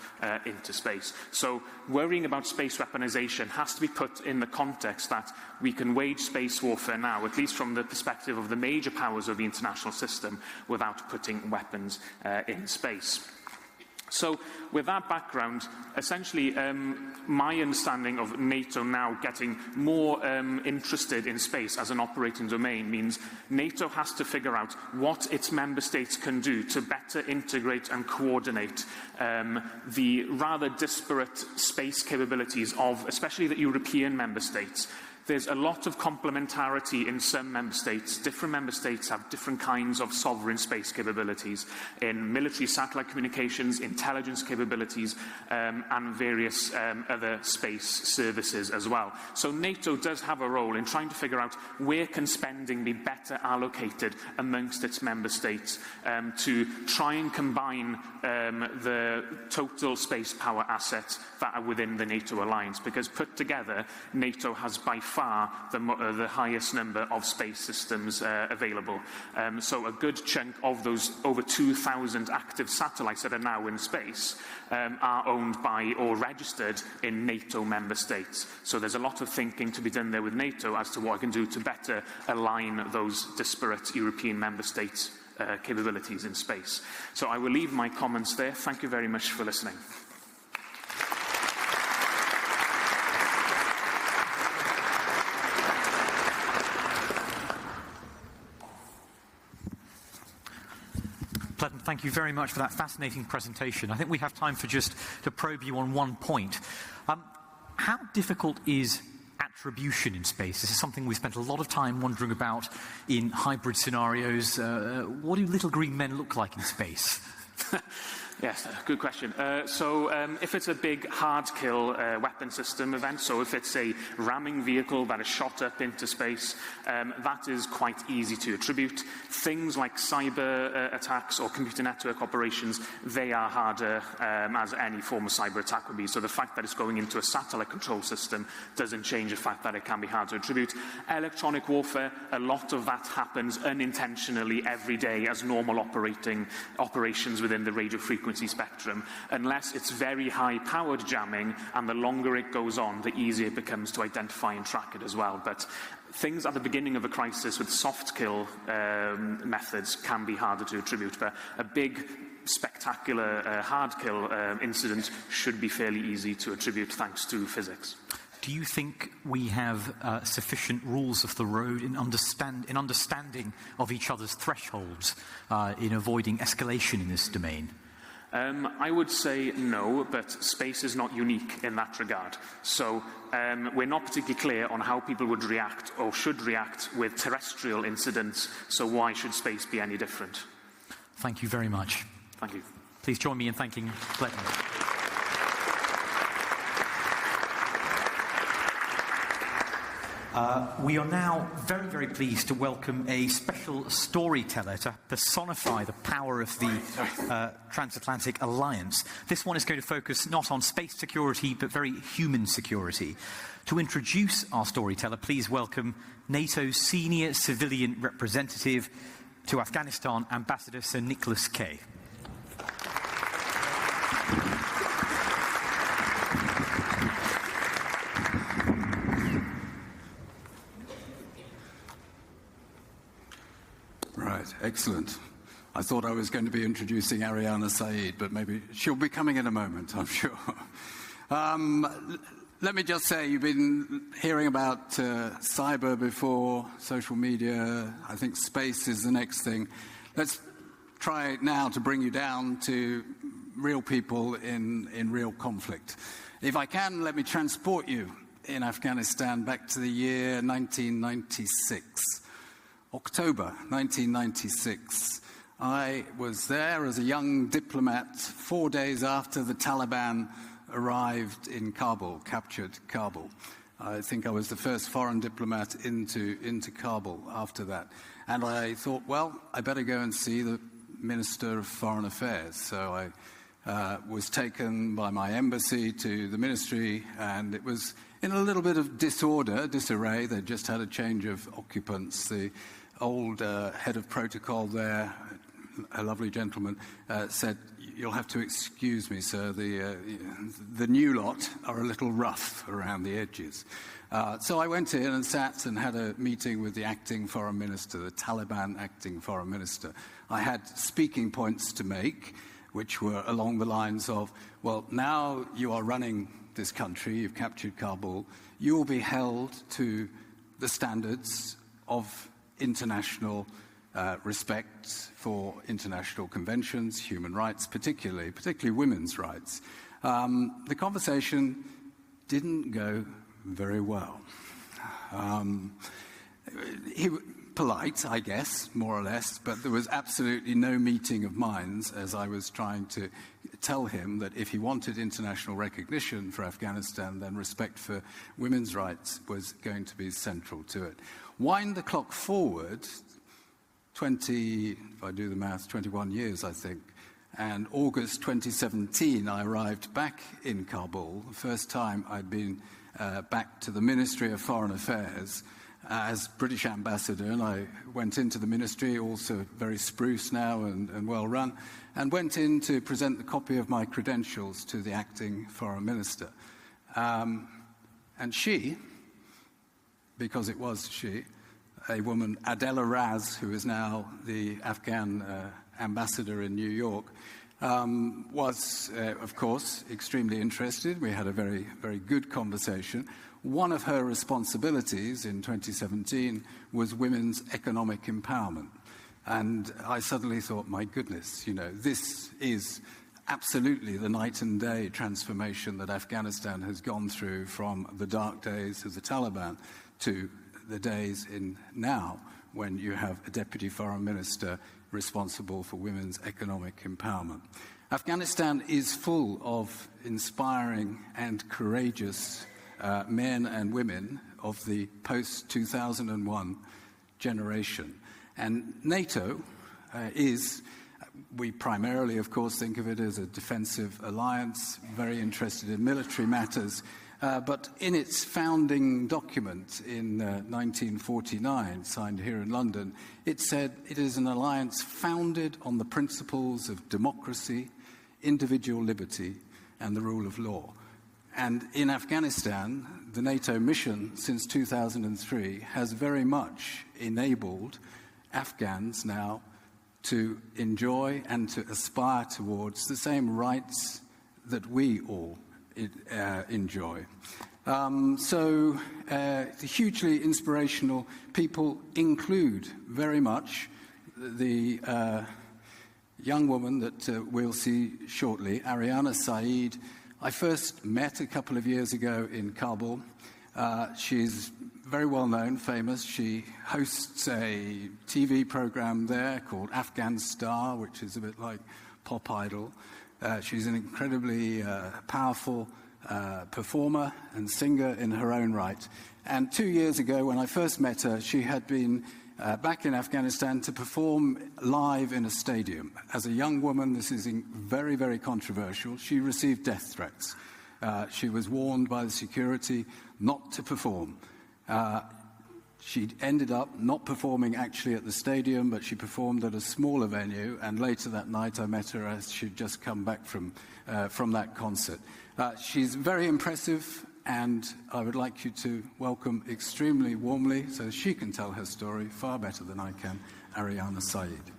into space. So worrying about space weaponization has to be put in the context that we can wage space warfare now, at least from the perspective of the major powers of the international system, without putting weapons in space. So with that background, essentially my understanding of NATO now getting more interested in space as an operating domain means NATO has to figure out what its member states can do to better integrate and coordinate the rather disparate space capabilities of especially the European member states. There's a lot of complementarity in some member states. Different member states have different kinds of sovereign space capabilities in military satellite communications, intelligence capabilities, and various other space services as well. So NATO does have a role in trying to figure out where can spending be better allocated amongst its member states to try and combine the total space power assets that are within the NATO alliance, because put together, NATO has by far the highest number of space systems available. So a good chunk of those over 2,000 active satellites that are now in space are owned by or registered in NATO member states. So there's a lot of thinking to be done there with NATO as to what it can do to better align those disparate European member states' capabilities in space. So I will leave my comments there. Thank you very much for listening. Bleddyn, thank you very much for that fascinating presentation. I think we have time for just to probe you on one point. How difficult is attribution in space? This is something we spent a lot of time wondering about in hybrid scenarios. What do little green men look like in space? Yes, good question. So if it's a big hard kill weapon system event, so if it's a ramming vehicle that is shot up into space, that is quite easy to attribute. Things like cyber attacks or computer network operations, they are harder as any form of cyber attack would be. So the fact that it's going into a satellite control system doesn't change the fact that it can be hard to attribute. Electronic warfare, a lot of that happens unintentionally every day as normal operations within the radio frequency spectrum, unless it's very high-powered jamming, and the longer it goes on, the easier it becomes to identify and track it as well. But things at the beginning of a crisis with soft kill methods can be harder to attribute, but a big, spectacular hard kill incident should be fairly easy to attribute thanks to physics. Do you think we have sufficient rules of the road in understanding of each other's thresholds in avoiding escalation in this domain? I would say no, but space is not unique in that regard. So we're not particularly clear on how people would react or should react with terrestrial incidents, so why should space be any different? Thank you very much. Thank you. Please join me in thanking Bleddyn. We are now very, very pleased to welcome a special storyteller to personify the power of the Transatlantic Alliance. This one is going to focus not on space security, but very human security. To introduce our storyteller, please welcome NATO's senior civilian representative to Afghanistan, Ambassador Sir Nicholas Kay. Excellent. I thought I was going to be introducing Aryana Sayeed, but maybe she'll be coming in a moment, I'm sure. Let me just say, you've been hearing about cyber before, social media. I think space is the next thing. Let's try now to bring you down to real people in real conflict. If I can, let me transport you in Afghanistan back to the year 1996. October 1996. I was there as a young diplomat 4 days after the Taliban arrived in Kabul, captured Kabul. I think I was the first foreign diplomat into Kabul after that. And I thought, well, I better go and see the Minister of Foreign Affairs. So I was taken by my embassy to the ministry, and it was in a little bit of disarray. They just had a change of occupants. The old head of protocol there, a lovely gentleman, said, "You'll have to excuse me, sir. The new lot are a little rough around the edges." So I went in and sat and had a meeting with the acting foreign minister, the Taliban acting foreign minister. I had speaking points to make, which were along the lines of, well, now you are running this country, you've captured Kabul, you will be held to the standards of international respect for international conventions, human rights, particularly women's rights. The conversation didn't go very well. He polite, I guess, more or less, but there was absolutely no meeting of minds as I was trying to tell him that if he wanted international recognition for Afghanistan, then respect for women's rights was going to be central to it. Wind the clock forward 20, if I do the math, 21 years, I think. And August 2017, I arrived back in Kabul. The first time I'd been back to the Ministry of Foreign Affairs as British ambassador, and I went into the ministry, also very spruce now and well run, and went in to present the copy of my credentials to the acting foreign minister. And she, because it was she, a woman, Adela Raz, who is now the Afghan ambassador in New York, was, of course, extremely interested. We had a very, very good conversation. One of her responsibilities in 2017 was women's economic empowerment. And I suddenly thought, my goodness, this is absolutely the night and day transformation that Afghanistan has gone through from the dark days of the Taliban to the days in now when you have a deputy foreign minister responsible for women's economic empowerment. Afghanistan is full of inspiring and courageous men and women of the post-2001 generation. And NATO we primarily, of course, think of it as a defensive alliance, very interested in military matters, but in its founding document in 1949, signed here in London, it said it is an alliance founded on the principles of democracy, individual liberty, and the rule of law. And in Afghanistan, the NATO mission since 2003 has very much enabled Afghans now to enjoy and to aspire towards the same rights that we all enjoy. So the hugely inspirational people include very much the young woman that we'll see shortly, Aryana Sayeed, I first met a couple of years ago in Kabul. She's very well known, famous. She hosts a TV program there called Afghan Star, which is a bit like Pop Idol. She's an incredibly powerful performer and singer in her own right. And 2 years ago, when I first met her, she had been back in Afghanistan to perform live in a stadium. As a young woman, this is very, very controversial. She received death threats. She was warned by the security not to perform. She ended up not performing actually at the stadium, but she performed at a smaller venue, and later that night I met her as she'd just come back from that concert. She's very impressive, and I would like you to welcome extremely warmly, so she can tell her story far better than I can, Aryana Sayeed.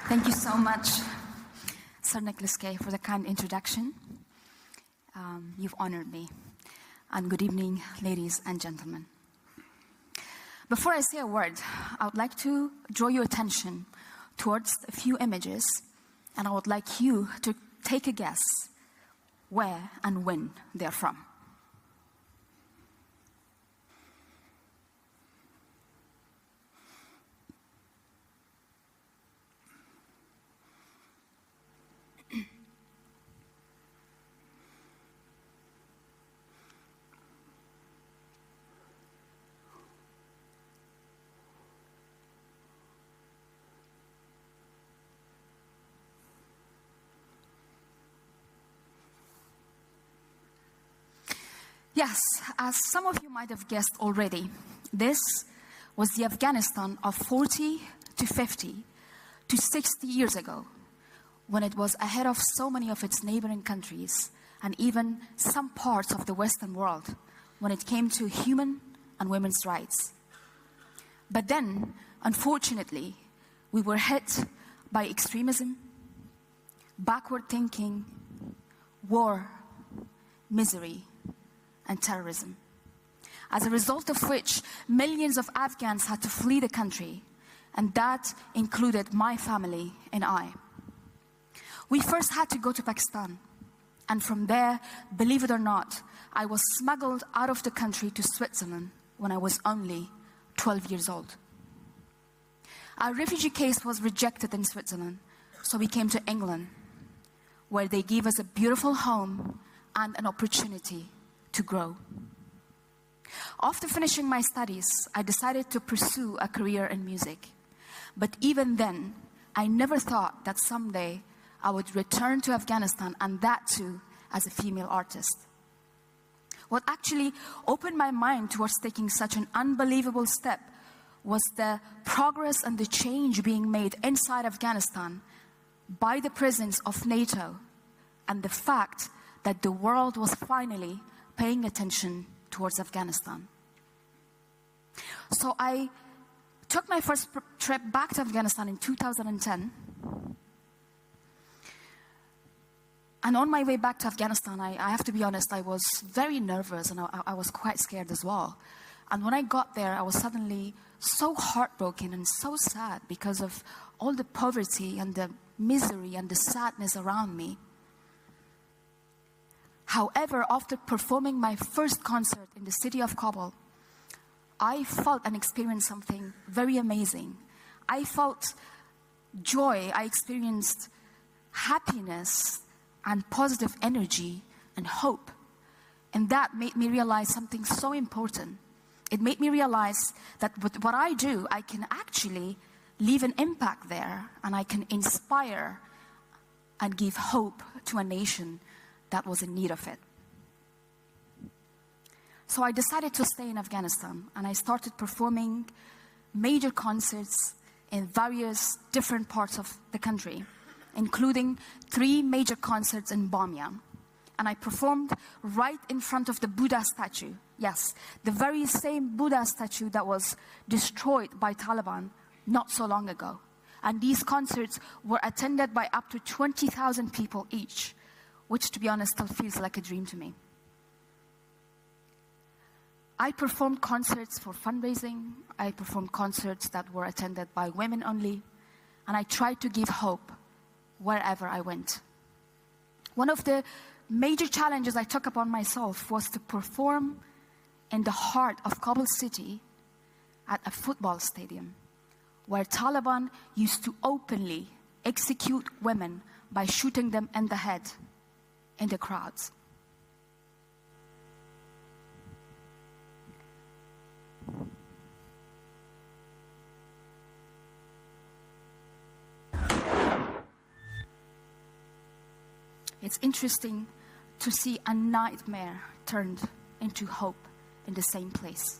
Thank you so much, Sir Nicholas Kay, for the kind introduction. You've honored me. And good evening, ladies and gentlemen. Before I say a word, I would like to draw your attention towards a few images, and I would like you to take a guess where and when they're from. Yes, as some of you might have guessed already, this was the Afghanistan of 40 to 50 to 60 years ago, when it was ahead of so many of its neighboring countries and even some parts of the Western world when it came to human and women's rights. But then, unfortunately, we were hit by extremism, backward thinking, war, misery, and terrorism, as a result of which millions of Afghans had to flee the country, and that included my family and I. We first had to go to Pakistan, and from there, believe it or not, I was smuggled out of the country to Switzerland when I was only 12 years old. Our refugee case was rejected in Switzerland, so we came to England, where they gave us a beautiful home and an opportunity to grow. After finishing my studies, I decided to pursue a career in music. But even then, I never thought that someday I would return to Afghanistan, and that too as a female artist. What actually opened my mind towards taking such an unbelievable step was the progress and the change being made inside Afghanistan by the presence of NATO, and the fact that the world was finally paying attention towards Afghanistan. So I took my first trip back to Afghanistan in 2010. And on my way back to Afghanistan, I have to be honest, I was very nervous, and I was quite scared as well. And when I got there, I was suddenly so heartbroken and so sad because of all the poverty and the misery and the sadness around me. However, after performing my first concert in the city of Kabul, I felt and experienced something very amazing. I felt joy, I experienced happiness and positive energy and hope. And that made me realize something so important. It made me realize that with what I do, I can actually leave an impact there, and I can inspire and give hope to a nation that was in need of it. So I decided to stay in Afghanistan, and I started performing major concerts in various different parts of the country, including 3 major concerts in Bamyan. And I performed right in front of the Buddha statue. Yes, the very same Buddha statue that was destroyed by Taliban not so long ago. And these concerts were attended by up to 20,000 people each, which, to be honest, still feels like a dream to me. I performed concerts for fundraising. I performed concerts that were attended by women only. And I tried to give hope wherever I went. One of the major challenges I took upon myself was to perform in the heart of Kabul city at a football stadium, where Taliban used to openly execute women by shooting them in the head in the crowds. It's interesting to see a nightmare turned into hope in the same place.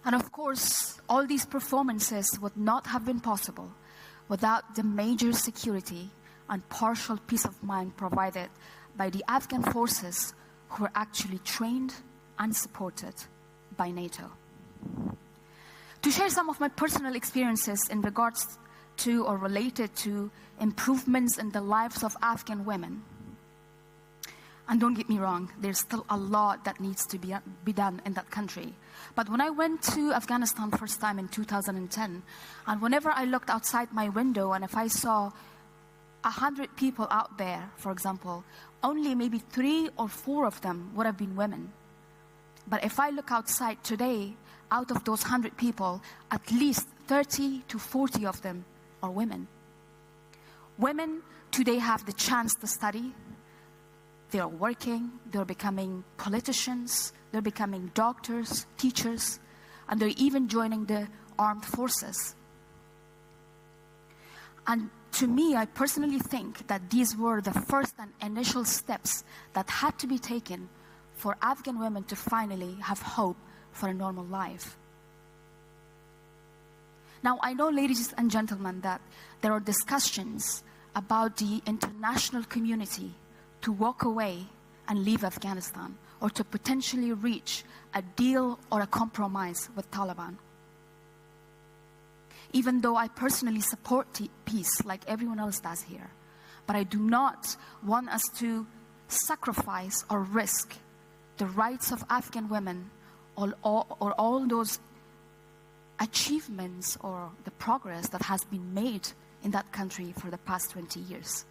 And of course, all these performances would not have been possible without the major security and partial peace of mind provided by the Afghan forces who were actually trained and supported by NATO. To share some of my personal experiences in regards to or related to improvements in the lives of Afghan women. And don't get me wrong, there's still a lot that needs to be done in that country. But when I went to Afghanistan first time in 2010, and whenever I looked outside my window and if I saw 100 people out there, for example, only maybe 3 or 4 of them would have been women. But if I look outside today, out of those 100 people, at least 30 to 40 of them are women. Women today have the chance to study. They are working, they're becoming politicians, they're becoming doctors, teachers, and they're even joining the armed forces. And to me, I personally think that these were the first and initial steps that had to be taken for Afghan women to finally have hope for a normal life. Now, I know, ladies and gentlemen, that there are discussions about the international community to walk away and leave Afghanistan, or to potentially reach a deal or a compromise with Taliban. Even though I personally support peace like everyone else does here, but I do not want us to sacrifice or risk the rights of Afghan women or all those achievements or the progress that has been made in that country for the past 20 years.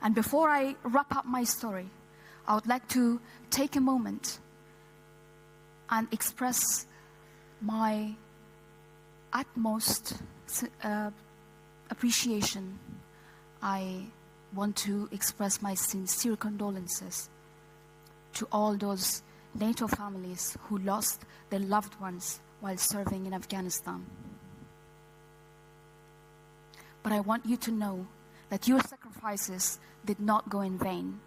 And before I wrap up my story, I would like to take a moment and express my utmost appreciation. I want to express my sincere condolences to all those NATO families who lost their loved ones while serving in Afghanistan. But I want you to know that your sacrifices did not go in vain.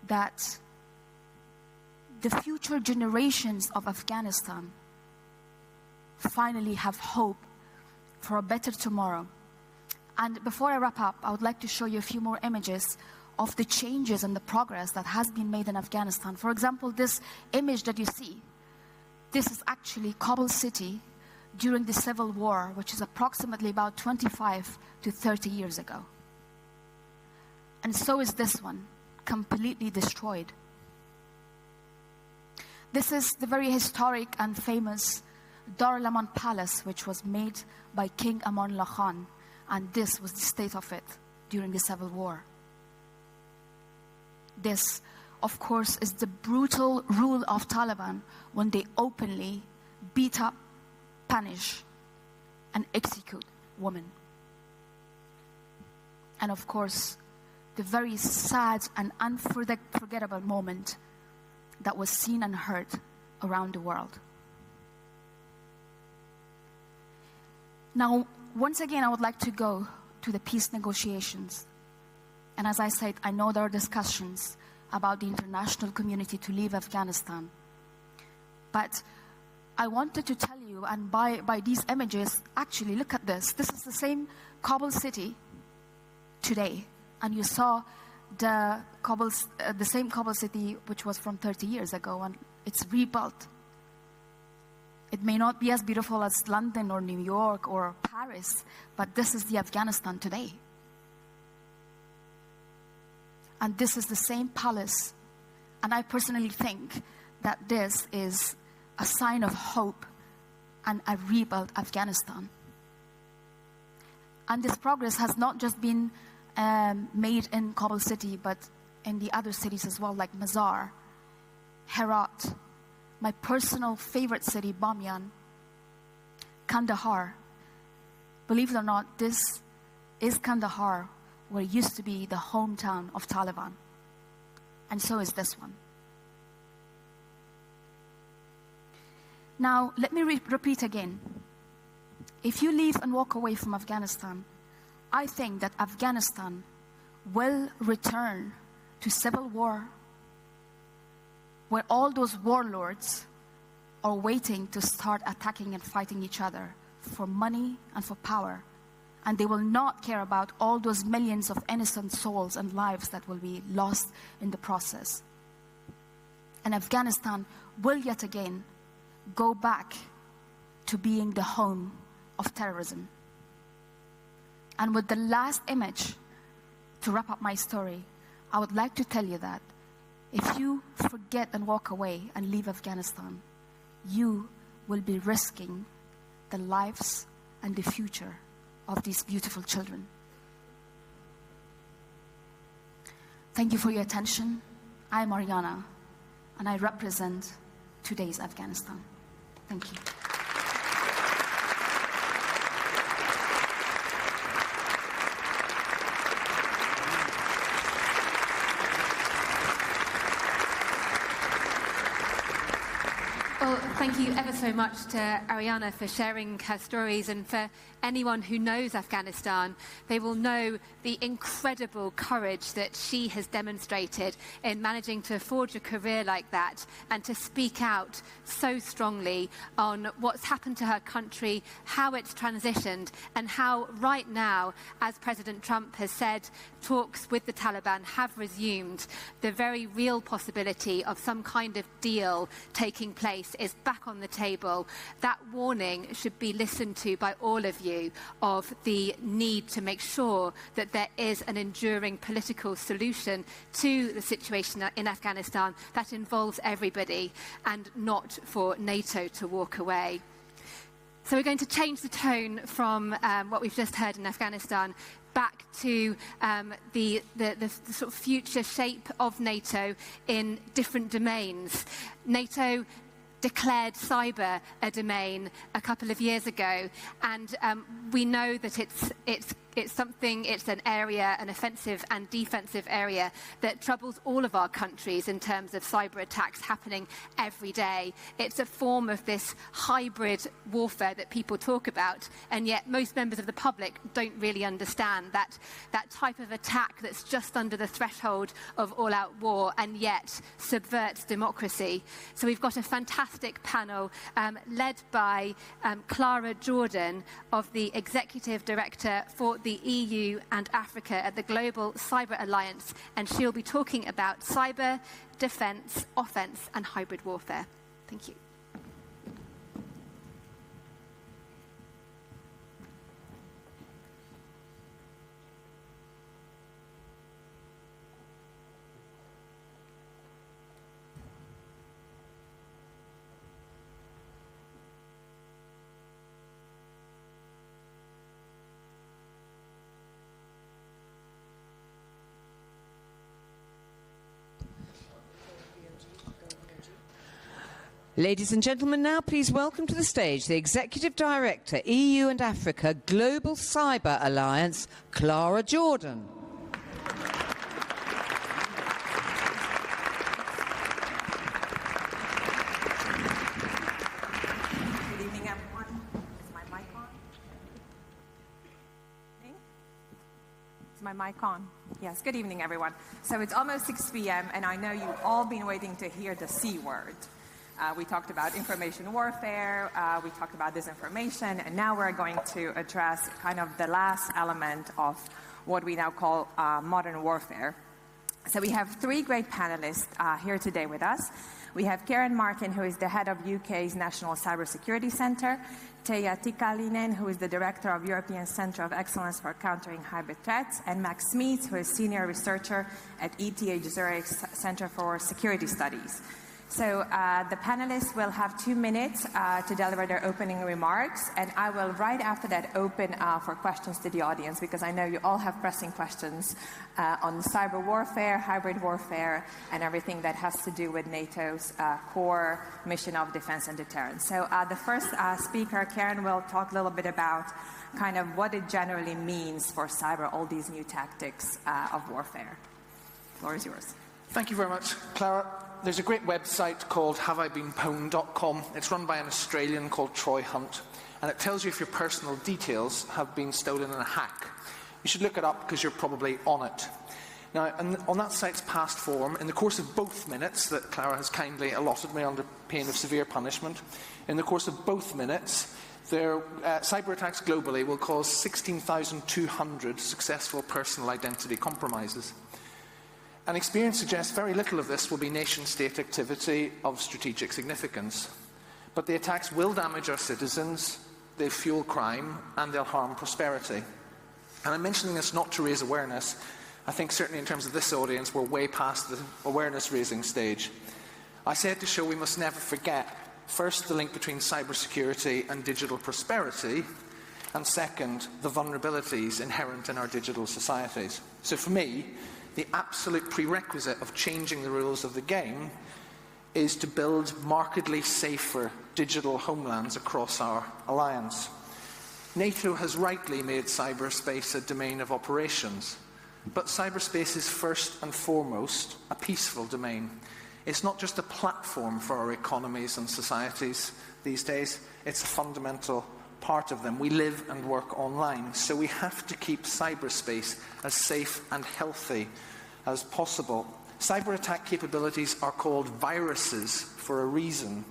That the future generations of Afghanistan finally have hope for a better tomorrow. And before I wrap up, I would like to show you a few more images of the changes and the progress that has been made in Afghanistan. For example, this image that you see, this is actually Kabul city during the civil war, which is approximately about 25 to 30 years ago. And so is this one, completely destroyed. This is the very historic and famous Dar al-Aman Palace, which was made by King Amanullah Khan, and this was the state of it during the civil war. This, of course, is the brutal rule of Taliban when they openly beat up, punish, and execute women. And of course, the very sad and unforgettable moment that was seen and heard around the world. Now, once again, I would like to go to the peace negotiations. And as I said, I know there are discussions about the international community to leave Afghanistan. But I wanted to tell you you, and by these images, actually, look at this. This is the same Kabul city today. And you saw the same Kabul city which was from 30 years ago, and it's rebuilt. It may not be as beautiful as London or New York or Paris, but this is the Afghanistan today. And this is the same palace. And I personally think that this is a sign of hope and a rebuilt Afghanistan. And this progress has not just been made in Kabul city, but in the other cities as well, like Mazar, Herat, my personal favorite city, Bamyan, Kandahar. Believe it or not, this is Kandahar, where it used to be the hometown of Taliban. And so is this one. Now, let me repeat again. If you leave and walk away from Afghanistan, I think that Afghanistan will return to civil war, where all those warlords are waiting to start attacking and fighting each other for money and for power. And they will not care about all those millions of innocent souls and lives that will be lost in the process. And Afghanistan will yet again go back to being the home of terrorism. And with the last image, to wrap up my story, I would like to tell you that if you forget and walk away and leave Afghanistan, you will be risking the lives and the future of these beautiful children. Thank you for your attention. I'm Aryana, and I represent today's Afghanistan. Thank you. Well, thank you ever so much to Aryana for sharing her stories, and for anyone who knows Afghanistan, they will know the incredible courage that she has demonstrated in managing to forge a career like that and to speak out so strongly on what's happened to her country, how it's transitioned, and how right now, as President Trump has said, talks with the Taliban have resumed. The very real possibility of some kind of deal taking place is back on the table. That warning should be listened to by all of you of the need to make sure that there is an enduring political solution to the situation in Afghanistan that involves everybody, and not for NATO to walk away. So we're going to change the tone from what we've just heard in Afghanistan back to the sort of future shape of NATO in different domains. NATO declared cyber a domain a couple of years ago, and we know that it's an area, an offensive and defensive area that troubles all of our countries in terms of cyber attacks happening every day. It's a form of this hybrid warfare that people talk about, and yet most members of the public don't really understand that type of attack that's just under the threshold of all-out war and yet subverts democracy. So we've got a fantastic panel led by Clara Jordan, of the Executive Director for the EU and Africa at the Global Cyber Alliance, and she'll be talking about cyber, defense, offense, and hybrid warfare. Thank you. Ladies and gentlemen, now please welcome to the stage the Executive Director, EU and Africa, Global Cyber Alliance, Clara Jordan. Good evening, everyone. Is my mic on? Is my mic on? Yes, good evening, everyone. So it's almost 6 p.m., and I know you've all been waiting to hear the C word. We talked about information warfare, we talked about disinformation, and now we're going to address kind of the last element of what we now call modern warfare. So we have three great panelists here today with us. We have Ciaran Martin, who is the head of UK's National Cybersecurity Centre, Teija Tikkainen, who is the director of European Centre of Excellence for Countering Hybrid Threats, and Max Smith, who is senior researcher at ETH Zurich's Centre for Security Studies. So the panelists will have 2 minutes to deliver their opening remarks, and I will right after that open for questions to the audience, because I know you all have pressing questions on cyber warfare, hybrid warfare, and everything that has to do with NATO's core mission of defense and deterrence. So the first speaker, Ciaran, will talk a little bit about kind of what it generally means for cyber, all these new tactics of warfare. The floor is yours. Thank you very much, Clara. There's a great website called haveibeenpwned.com. It's run by an Australian called Troy Hunt, and it tells you if your personal details have been stolen in a hack. You should look it up because you're probably on it. Now, on that site's past form, in the course of both minutes that Clara has kindly allotted me under pain of severe punishment, in the course of both minutes, their cyber attacks globally will cause 16,200 successful personal identity compromises. And experience suggests very little of this will be nation-state activity of strategic significance. But the attacks will damage our citizens, they fuel crime, and they'll harm prosperity. And I'm mentioning this not to raise awareness. I think certainly in terms of this audience, we're way past the awareness-raising stage. I said to show we must never forget, first, the link between cybersecurity and digital prosperity, and second, the vulnerabilities inherent in our digital societies. So for me, the absolute prerequisite of changing the rules of the game is to build markedly safer digital homelands across our alliance. NATO has rightly made cyberspace a domain of operations, but cyberspace is first and foremost a peaceful domain. It's not just a platform for our economies and societies these days, it's a fundamental part of them. We live and work online, so we have to keep cyberspace as safe and healthy as possible. Cyber attack capabilities are called viruses for a reason.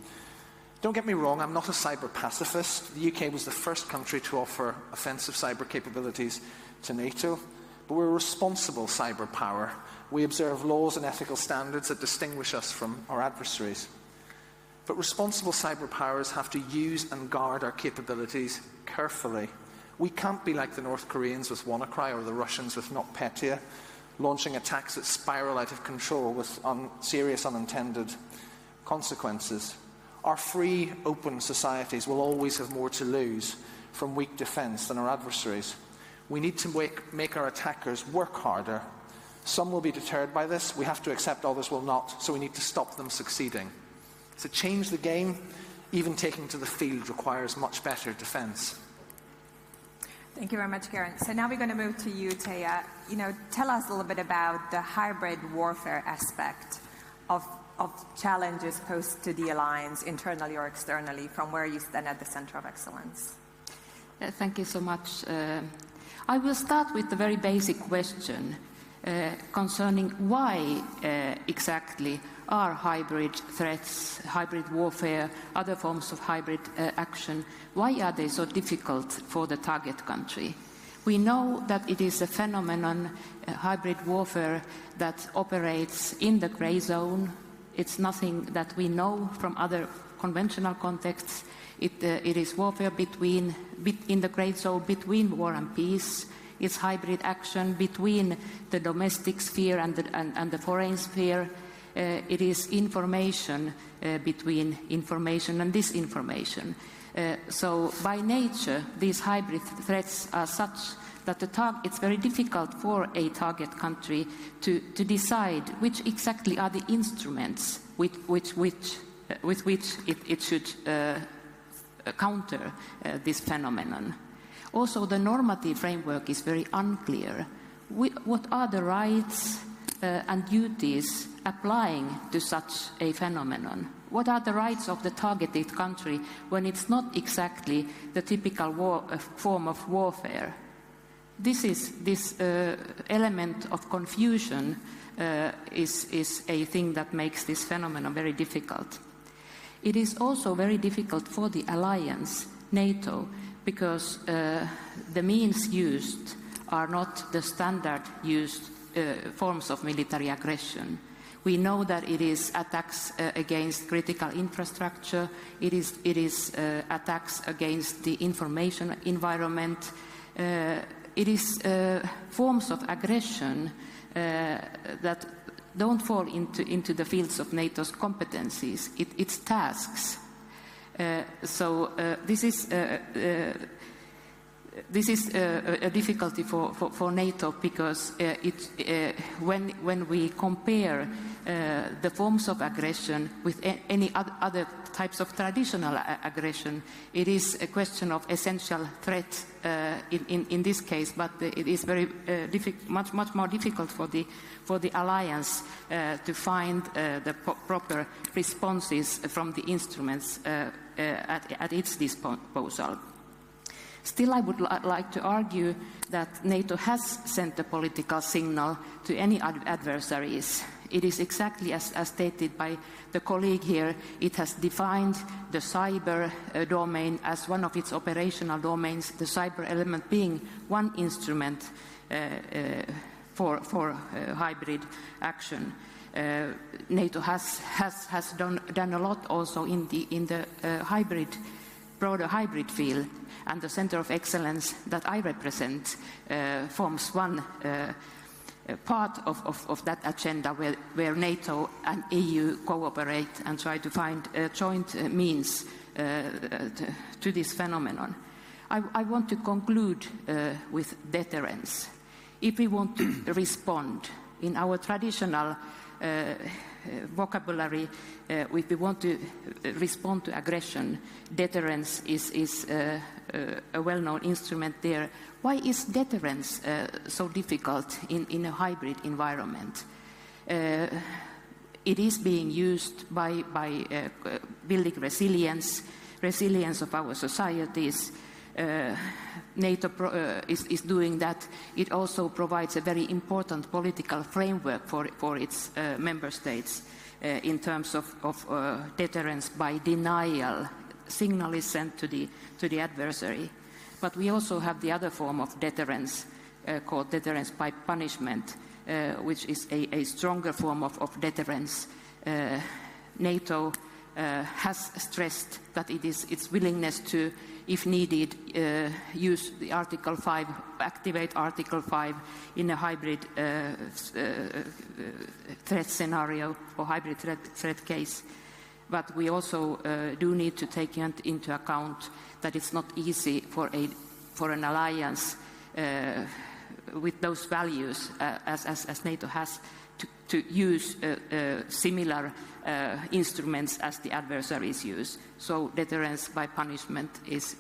Don't get me wrong, I'm not a cyber pacifist. The UK was the first country to offer offensive cyber capabilities to NATO, but we're a responsible cyber power. We observe laws and ethical standards that distinguish us from our adversaries. But responsible cyber powers have to use and guard our capabilities carefully. We can't be like the North Koreans with WannaCry or the Russians with NotPetya, launching attacks that spiral out of control with serious unintended consequences. Our free, open societies will always have more to lose from weak defense than our adversaries. We need to make our attackers work harder. Some will be deterred by this. We have to accept others will not, so we need to stop them succeeding. To change the game, even taking to the field requires much better defense. Thank you very much, Ciaran. So now we're going to move to you, Teija. Tell us a little bit about the hybrid warfare aspect of challenges posed to the alliance, internally or externally, from where you stand at the Centre of Excellence. Thank you so much. I will start with the very basic question concerning why exactly are hybrid threats, hybrid warfare, other forms of hybrid action, why are they so difficult for the target country? We know that it is a phenomenon, hybrid warfare, that operates in the grey zone. It's nothing that we know from other conventional contexts. It is warfare in the grey zone between war and peace. It's hybrid action between the domestic sphere and the foreign sphere. It is information between information and disinformation. So by nature, these hybrid threats are such that it's very difficult for a target country to decide which exactly are the instruments with which it should counter this phenomenon. Also, the normative framework is very unclear. What are the rights and duties applying to such a phenomenon? What are the rights of the targeted country when it's not exactly the typical form of warfare? This element of confusion is a thing that makes this phenomenon very difficult. It is also very difficult for the alliance, NATO, because the means used are not the standard used forms of military aggression. We know that it is attacks against critical infrastructure, it is attacks against the information environment, it is forms of aggression that don't fall into the fields of NATO's competencies. It's tasks. So this is a difficulty for NATO because when we compare the forms of aggression with any other types of traditional aggression, it is a question of essential threat in this case, but it is very much more difficult for the alliance to find the proper responses from the instruments at its disposal. Still, I would like to argue that NATO has sent a political signal to any adversaries. It is exactly as stated by the colleague here. It has defined the cyber domain as one of its operational domains, the cyber element being one instrument for hybrid action. NATO has done a lot also in the broader hybrid field, and the Center of Excellence that I represent forms one part of that agenda where NATO and EU cooperate and try to find joint means to this phenomenon. I want to conclude with deterrence. If we want to respond in our traditional vocabulary, if we want to respond to aggression, deterrence is a well-known instrument there. Why is deterrence so difficult in a hybrid environment? It is being used by building resilience of our societies. NATO is doing that. It also provides a very important political framework for its member states in terms of deterrence by denial. Signal is sent to the adversary. But we also have the other form of deterrence called deterrence by punishment, which is a stronger form of deterrence. NATO has stressed that it is its willingness to, if needed, use the Article 5, activate Article 5 in a hybrid threat scenario or hybrid threat case. But we also do need to take into account that it's not easy for an alliance with those values as NATO has to use similar instruments as the adversaries use. So deterrence by punishment is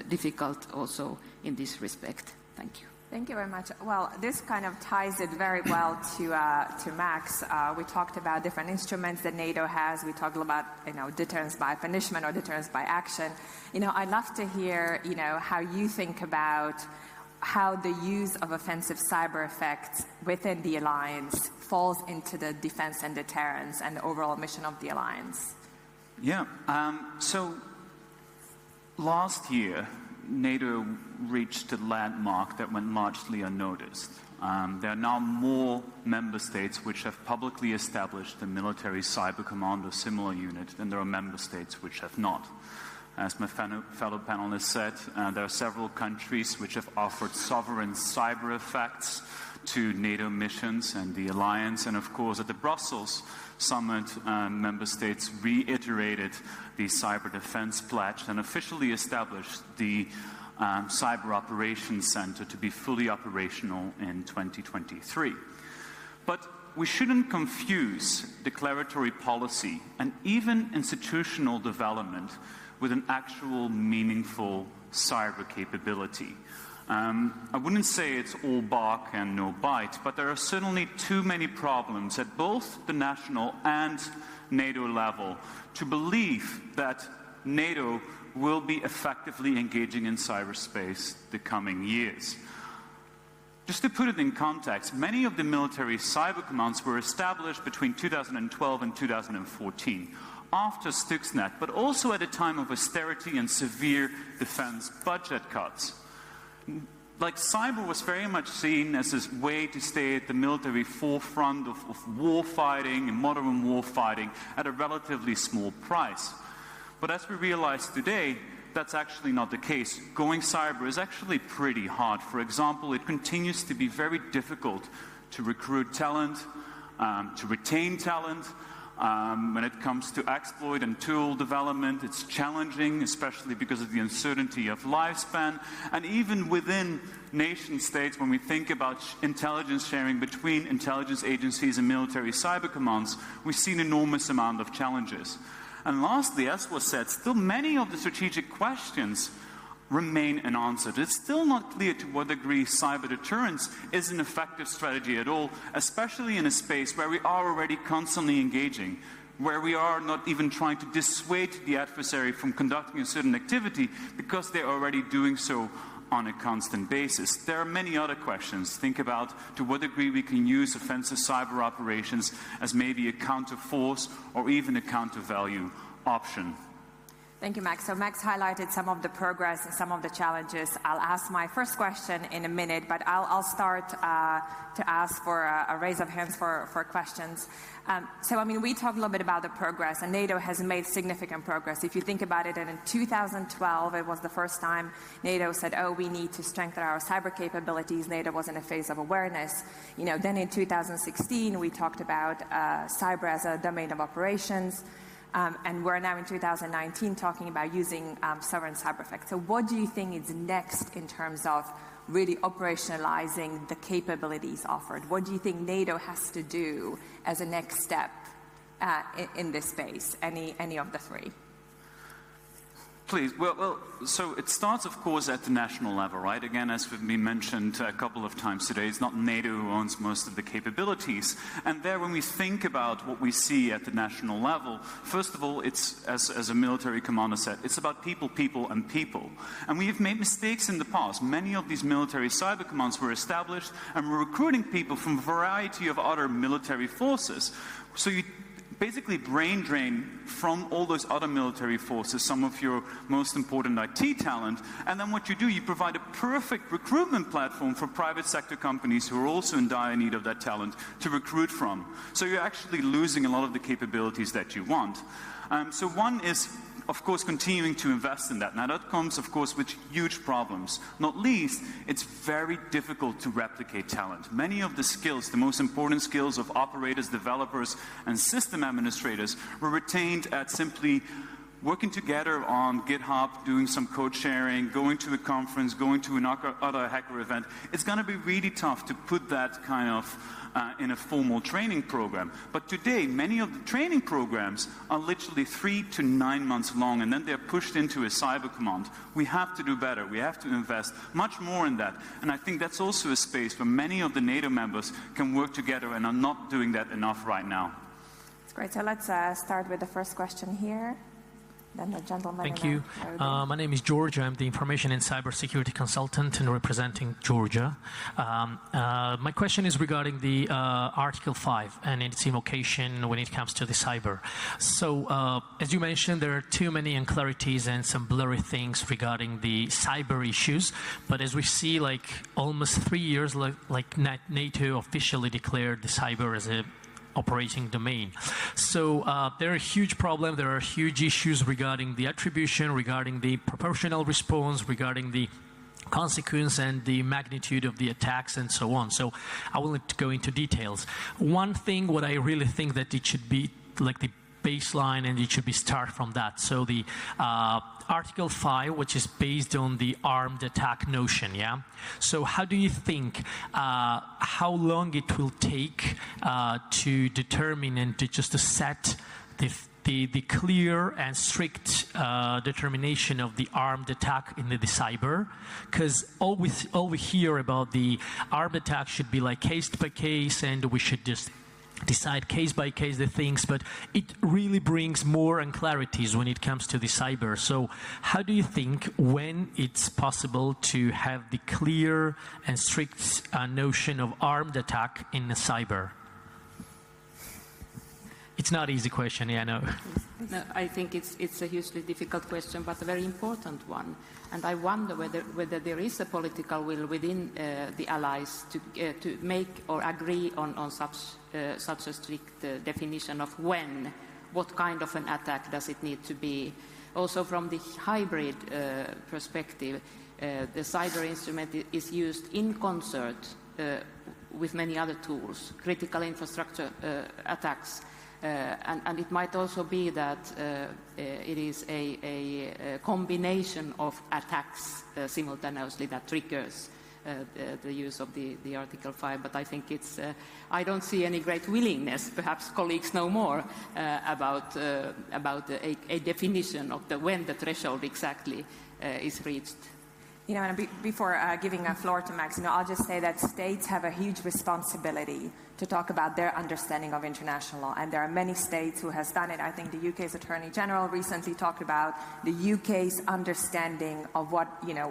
difficult also in this respect. Thank you. Thank you very much. Well, this kind of ties it very well to Max. We talked about different instruments that NATO has. We talked about, deterrence by punishment or deterrence by action. I'd love to hear, how you think about how the use of offensive cyber effects within the alliance falls into the defense and deterrence and the overall mission of the alliance. Yeah. So last year, NATO reached a landmark that went largely unnoticed. There are now more member states which have publicly established a military cyber command or similar unit than there are member states which have not. As my fellow panelists said, there are several countries which have offered sovereign cyber effects to NATO missions and the alliance. And of course, at the Brussels summit, member states reiterated the cyber defense pledge and officially established the Cyber Operations Center to be fully operational in 2023. But we shouldn't confuse declaratory policy and even institutional development with an actual meaningful cyber capability. I wouldn't say it's all bark and no bite, but there are certainly too many problems at both the national and NATO level to believe that NATO will be effectively engaging in cyberspace the coming years. Just to put it in context, many of the military cyber commands were established between 2012 and 2014. after Stuxnet, but also at a time of austerity and severe defense budget cuts. Like, cyber was very much seen as this way to stay at the military forefront of war fighting and modern war fighting at a relatively small price. But as we realize today, that's actually not the case. Going cyber is actually pretty hard. For example, it continues to be very difficult to recruit talent, to retain talent. When it comes to exploit and tool development, it's challenging, especially because of the uncertainty of lifespan. And even within nation states, when we think about intelligence sharing between intelligence agencies and military cyber commands, we see an enormous amount of challenges. And lastly, as was said, still many of the strategic questions remain unanswered. It's still not clear to what degree cyber deterrence is an effective strategy at all, especially in a space where we are already constantly engaging, where we are not even trying to dissuade the adversary from conducting a certain activity because they're already doing so on a constant basis. There are many other questions. Think about to what degree we can use offensive cyber operations as maybe a counter force or even a counter value option. Thank you, Max. So Max highlighted some of the progress and some of the challenges. I'll ask my first question in a minute, but I'll start to ask for a raise of hands for questions. So, I mean, we talked a little bit about the progress, and NATO has made significant progress. If you think about it, and in 2012, it was the first time NATO said, oh, we need to strengthen our cyber capabilities. NATO was in a phase of awareness. You know, then in 2016, we talked about cyber as a domain of operations. And we're now in 2019 talking about using sovereign cyber effects. So what do you think is next in terms of really operationalizing the capabilities offered? What do you think NATO has to do as a next step in this space? Any of the three? Please. Well, so it starts, of course, at the national level, right? Again, as we've been mentioned a couple of times today, it's not NATO who owns most of the capabilities. And there, when we think about what we see at the national level, first of all, it's, as a military commander said, it's about people, people, and people. And we have made mistakes in the past. Many of these military cyber commands were established and were recruiting people from a variety of other military forces. So you basically brain drain from all those other military forces some of your most important IT talent, and then what you do, you provide a perfect recruitment platform for private sector companies who are also in dire need of that talent to recruit from. So you're actually losing a lot of the capabilities that you want. So one is, of course, continuing to invest in that. Now that comes, of course, with huge problems. Not least, it's very difficult to replicate talent. Many of the skills, the most important skills of operators, developers, and system administrators were retained at simply working together on GitHub, doing some code sharing, going to a conference, going to another hacker event. It's going to be really tough to put that kind of in a formal training program. But today, many of the training programs are literally 3 to 9 months long, and then they're pushed into a cyber command. We have to do better. We have to invest much more in that. And I think that's also a space where many of the NATO members can work together and are not doing that enough right now. That's great. So let's start with the first question here. Then the gentleman. Thank you. My name is George. I'm the Information and Cybersecurity Consultant and representing Georgia. My question is regarding the Article 5 and its invocation when it comes to the cyber. So, as you mentioned, there are too many unclarities and some blurry things regarding the cyber issues. But as we see, like almost 3 years, like NATO officially declared the cyber as a operating domain. So there are huge problems, there are huge issues regarding the attribution, regarding the proportional response, regarding the consequence and the magnitude of the attacks and so on. So I will not go into details. One thing, what I really think that it should be like the baseline and it should be start from that. So the Article 5, which is based on the armed attack notion, yeah? So how do you think, how long it will take to determine and to just to set the clear and strict determination of the armed attack in the cyber? Because all we hear about the armed attack should be like case by case, and we should just decide case by case the things, but it really brings more unclarities when it comes to the cyber. So how do you think when it's possible to have the clear and strict notion of armed attack in the cyber? It's not an easy question, yeah, I know. No, I think it's a hugely difficult question, but a very important one. And I wonder whether there is a political will within the allies to make or agree on such a strict definition of when, what kind of an attack does it need to be. Also from the hybrid perspective, the cyber instrument is used in concert with many other tools, critical infrastructure attacks. And it might also be that it is a combination of attacks simultaneously that triggers the use of the Article 5. But I think I don't see any great willingness. Perhaps colleagues know more about a definition of when the threshold exactly is reached. You know, and before giving a floor to Max, I'll just say that states have a huge responsibility to talk about their understanding of international law, and there are many states who has done it. I think the UK's Attorney General recently talked about the UK's understanding of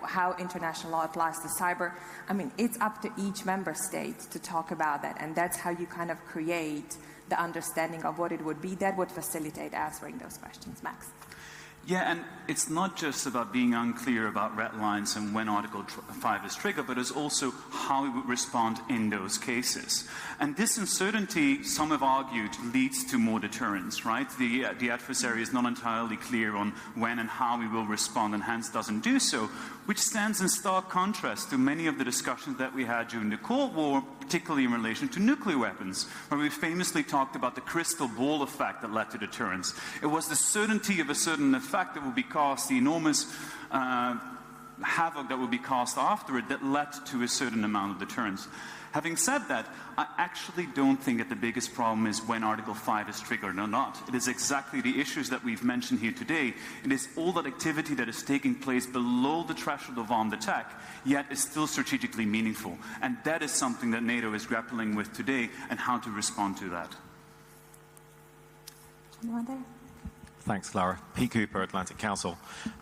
how international law applies to cyber. I mean, it's up to each member state to talk about that, and that's how you kind of create the understanding of what it would be that would facilitate answering those questions. Max. Yeah, and it's not just about being unclear about red lines and when Article 5 is triggered, but it's also how we would respond in those cases. And this uncertainty, some have argued, leads to more deterrence, right? The adversary is not entirely clear on when and how we will respond, and hence doesn't do so, which stands in stark contrast to many of the discussions that we had during the Cold War, particularly in relation to nuclear weapons, where we famously talked about the crystal ball effect that led to deterrence. It was the certainty of a certain effect that would be caused, the enormous havoc that would be caused after it, that led to a certain amount of deterrence. Having said that, I actually don't think that the biggest problem is when Article 5 is triggered or not. It is exactly the issues that we've mentioned here today. It is all that activity that is taking place below the threshold of armed attack, yet is still strategically meaningful. And that is something that NATO is grappling with today, and how to respond to that. Anyone there? Thanks, Lara. Pete Cooper, Atlantic Council.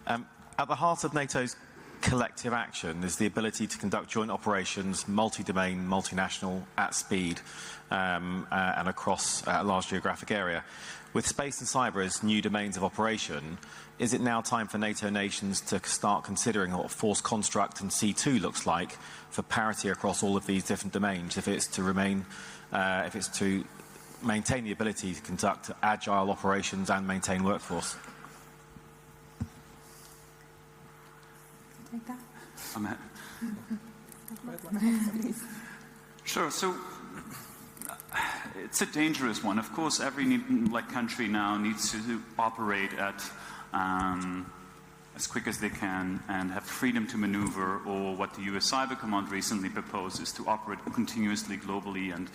At the heart of NATO's collective action is the ability to conduct joint operations, multi-domain, multinational, at speed, and across a large geographic area. With space and cyber as new domains of operation, is it now time for NATO nations to start considering what force construct and C2 looks like for parity across all of these different domains, if it's to maintain the ability to conduct agile operations and maintain workforce? Take that. Sure. So it's a dangerous one. Of course, every country now needs to operate at as quick as they can and have freedom to maneuver, or what the US Cyber Command recently proposed is to operate continuously, globally, and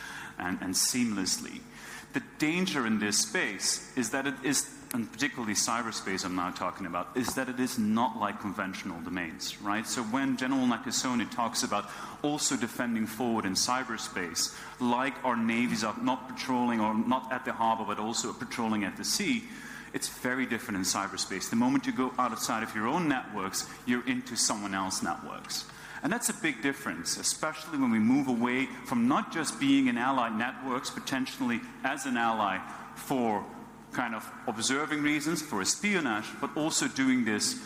seamlessly. The danger in this space is that it is, and particularly cyberspace I'm now talking about, is that it is not like conventional domains, right? So when General Nakasone talks about also defending forward in cyberspace, like our navies are not patrolling or not at the harbor, but also patrolling at the sea, it's very different in cyberspace. The moment you go outside of your own networks, you're into someone else's networks. And that's a big difference, especially when we move away from not just being in allied networks, potentially as an ally for kind of observing reasons, for espionage, but also doing this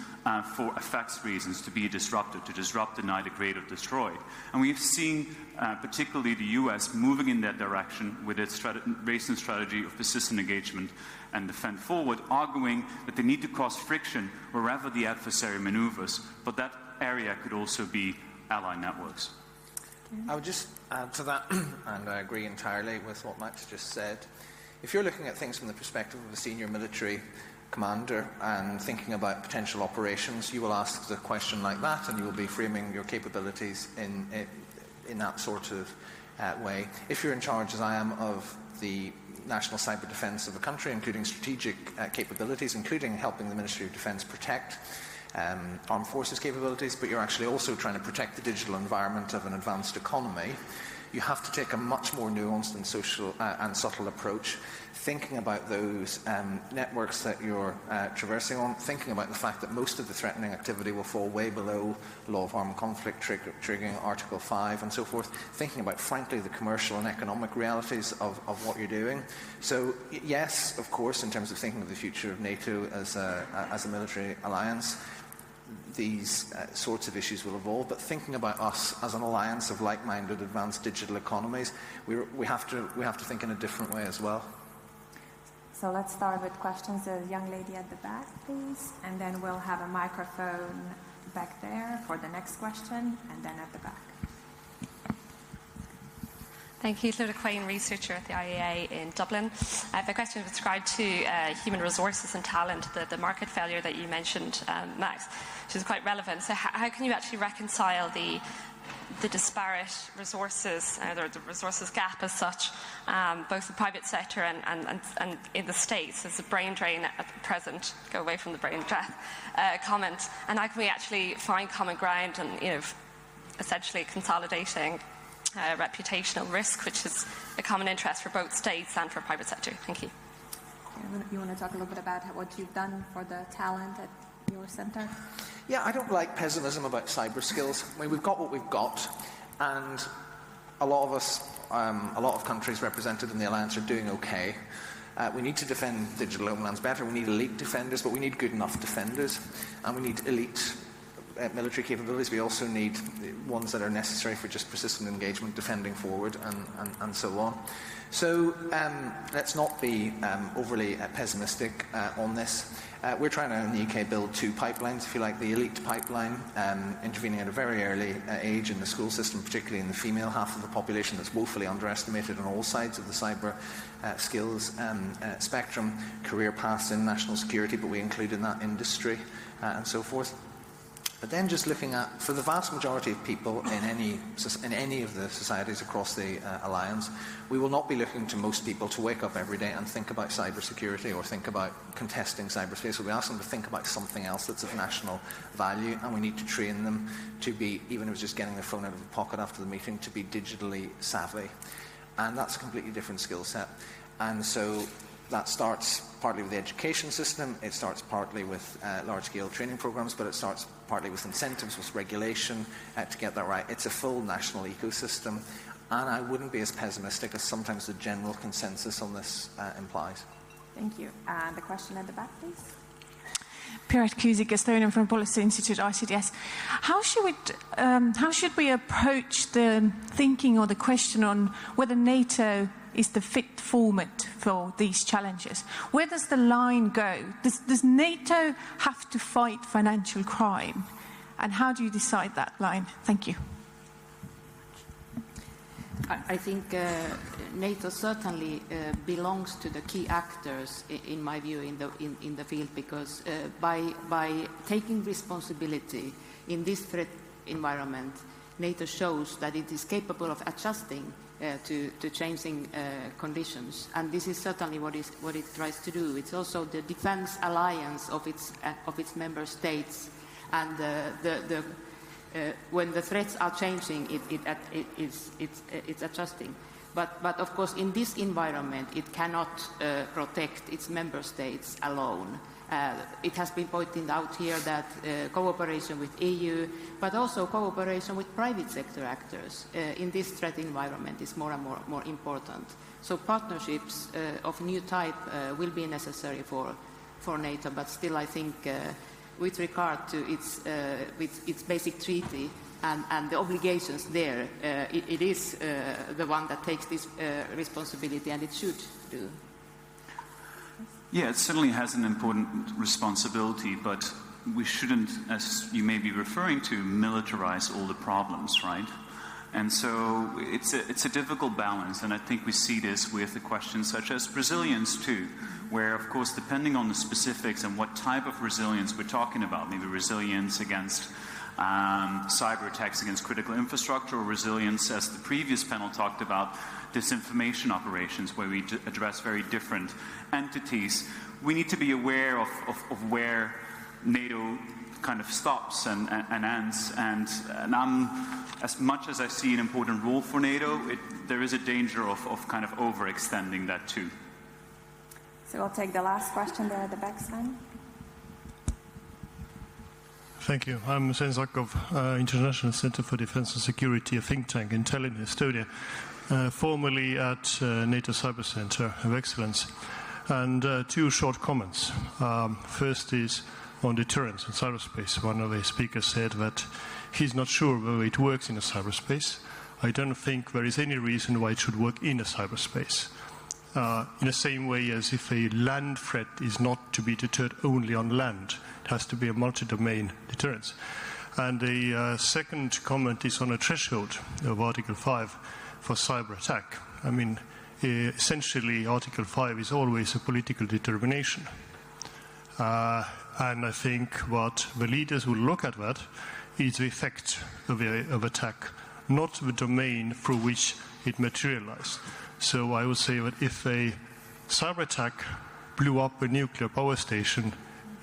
for effects reasons, to be a disruptor, to disrupt, deny, degrade, or destroy. And we've seen particularly the US moving in that direction with its recent strategy of persistent engagement and defend forward, arguing that they need to cause friction wherever the adversary maneuvers, but that area could also be allied networks. I would just add to that, and I agree entirely with what Max just said. If you're looking at things from the perspective of a senior military commander and thinking about potential operations, you will ask the question like that, and you will be framing your capabilities in that sort of way. If you're in charge, as I am, of the national cyber defence of a country, including strategic capabilities, including helping the Ministry of Defence protect armed forces capabilities, but you're actually also trying to protect the digital environment of an advanced economy, you have to take a much more nuanced and social and subtle approach, thinking about those networks that you're traversing on, thinking about the fact that most of the threatening activity will fall way below law of armed conflict triggering Article 5 and so forth, thinking about, frankly, the commercial and economic realities of what you're doing. So, yes, of course, in terms of thinking of the future of NATO as a military alliance, these sorts of issues will evolve, but thinking about us as an alliance of like-minded advanced digital economies, we have to think in a different way as well. So let's start with questions. The young lady at the back, please, and then we'll have a microphone back there for the next question, and then at the back. Thank you, Lura Quain, researcher at the IEA in Dublin. I have a question with regard to human resources and talent, the market failure that you mentioned, Max, which is quite relevant. So how can you actually reconcile the disparate resources, or the resources gap as such, both the private sector and in the States? There's a brain drain at present, go away from the brain drain comment, and how can we actually find common ground and, essentially consolidating reputational risk, which is a common interest for both states and for private sector. Thank you. You want to talk a little bit about what you've done for the talent at your centre? Yeah, I don't like pessimism about cyber skills. I mean, we've got what we've got, and a lot of us, a lot of countries represented in the alliance are doing okay. We need to defend digital homelands better. We need elite defenders, but we need good enough defenders, and we need elite military capabilities. We also need ones that are necessary for just persistent engagement, defending forward, and so on. So let's not be overly pessimistic on this. We're trying to, in the UK, build two pipelines, if you like. The elite pipeline, intervening at a very early age in the school system, particularly in the female half of the population that's woefully underestimated on all sides of the cyber skills spectrum. Career paths in national security, but we include in that industry, and so forth. But then just looking at, for the vast majority of people in any of the societies across the alliance, we will not be looking to most people to wake up every day and think about cybersecurity or think about contesting cyberspace. We'll ask them to think about something else that's of national value, and we need to train them to be, even if it's just getting their phone out of the pocket after the meeting, to be digitally savvy. And that's a completely different skill set. And so that starts partly with the education system, it starts partly with large-scale training programs, but it starts partly with incentives, with regulation to get that right. It's a full national ecosystem, and I wouldn't be as pessimistic as sometimes the general consensus on this implies. Thank you. And the question at the back, please. Pirat Kuzik, Estonian Foreign Policy Institute, ICDS. How should we approach the thinking or the question on whether NATO is the fit format for these challenges? Where does the line go? Does NATO have to fight financial crime? And how do you decide that line? Thank you. I think NATO certainly belongs to the key actors, in my view, in the field, because by taking responsibility in this threat environment, NATO shows that it is capable of adjusting to changing conditions, and this is certainly what it tries to do. It's also the defense alliance of its member states, and when the threats are changing, it's adjusting. But of course, in this environment, it cannot protect its member states alone. It has been pointed out here that cooperation with EU, but also cooperation with private sector actors in this threat environment is more and more important. So partnerships of new type will be necessary for NATO, but still I think with regard to its basic treaty and the obligations there, it is the one that takes this responsibility, and it should do. Yeah, it certainly has an important responsibility, but we shouldn't, as you may be referring to, militarize all the problems, right? And so it's a difficult balance, and I think we see this with the questions such as resilience too, where of course depending on the specifics and what type of resilience we're talking about, maybe resilience against cyber attacks against critical infrastructure, or resilience, as the previous panel talked about, disinformation operations, where we address very different entities. We need to be aware of where NATO kind of stops and ends. And I'm, as much as I see an important role for NATO, there is a danger of kind of overextending that too. So we'll take the last question there at the back, Sven. Thank you. I'm Sven Jakub, International Center for Defense and Security, a think tank in Tallinn, Estonia, formerly at NATO Cyber Center of Excellence. And two short comments. First is on deterrence in cyberspace. One of the speakers said that he's not sure whether it works in a cyberspace. I don't think there is any reason why it should work in a cyberspace. In the same way as if a land threat is not to be deterred only on land. It has to be a multi-domain deterrence. And the second comment is on a threshold of Article 5 for cyber attack. I mean, essentially, Article 5 is always a political determination. And I think what the leaders will look at that is the effect of attack, not the domain through which it materialized. So I would say that if a cyber attack blew up a nuclear power station,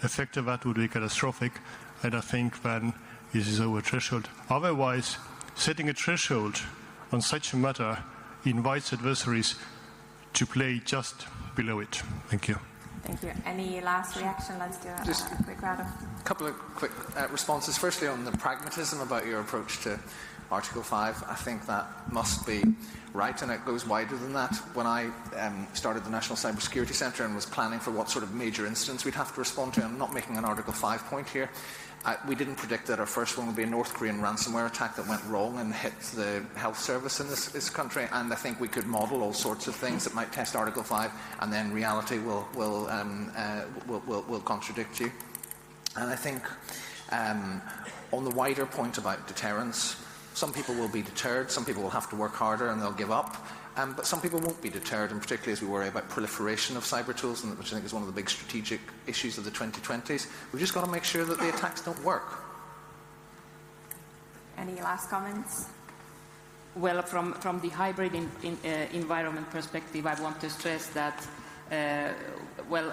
effect of that would be catastrophic, and I think then this is over threshold. Otherwise, setting a threshold on such a matter invites adversaries to play just below it. Thank you. Thank you. Any last reaction? Let's do a quick round of... A couple of quick responses. Firstly, on the pragmatism about your approach to Article 5, I think that must be right, and it goes wider than that. When I started the National Cybersecurity Centre and was planning for what sort of major incidents we'd have to respond to, I'm not making an Article 5 point here. We didn't predict that our first one would be a North Korean ransomware attack that went wrong and hit the health service in this country, and I think we could model all sorts of things that might test Article 5, and then reality will contradict you. And I think on the wider point about deterrence, some people will be deterred, some people will have to work harder and they'll give up, but some people won't be deterred, and particularly as we worry about proliferation of cyber tools, which I think is one of the big strategic issues of the 2020s. We've just got to make sure that the attacks don't work. Any last comments? Well, from the hybrid environment perspective, I want to stress that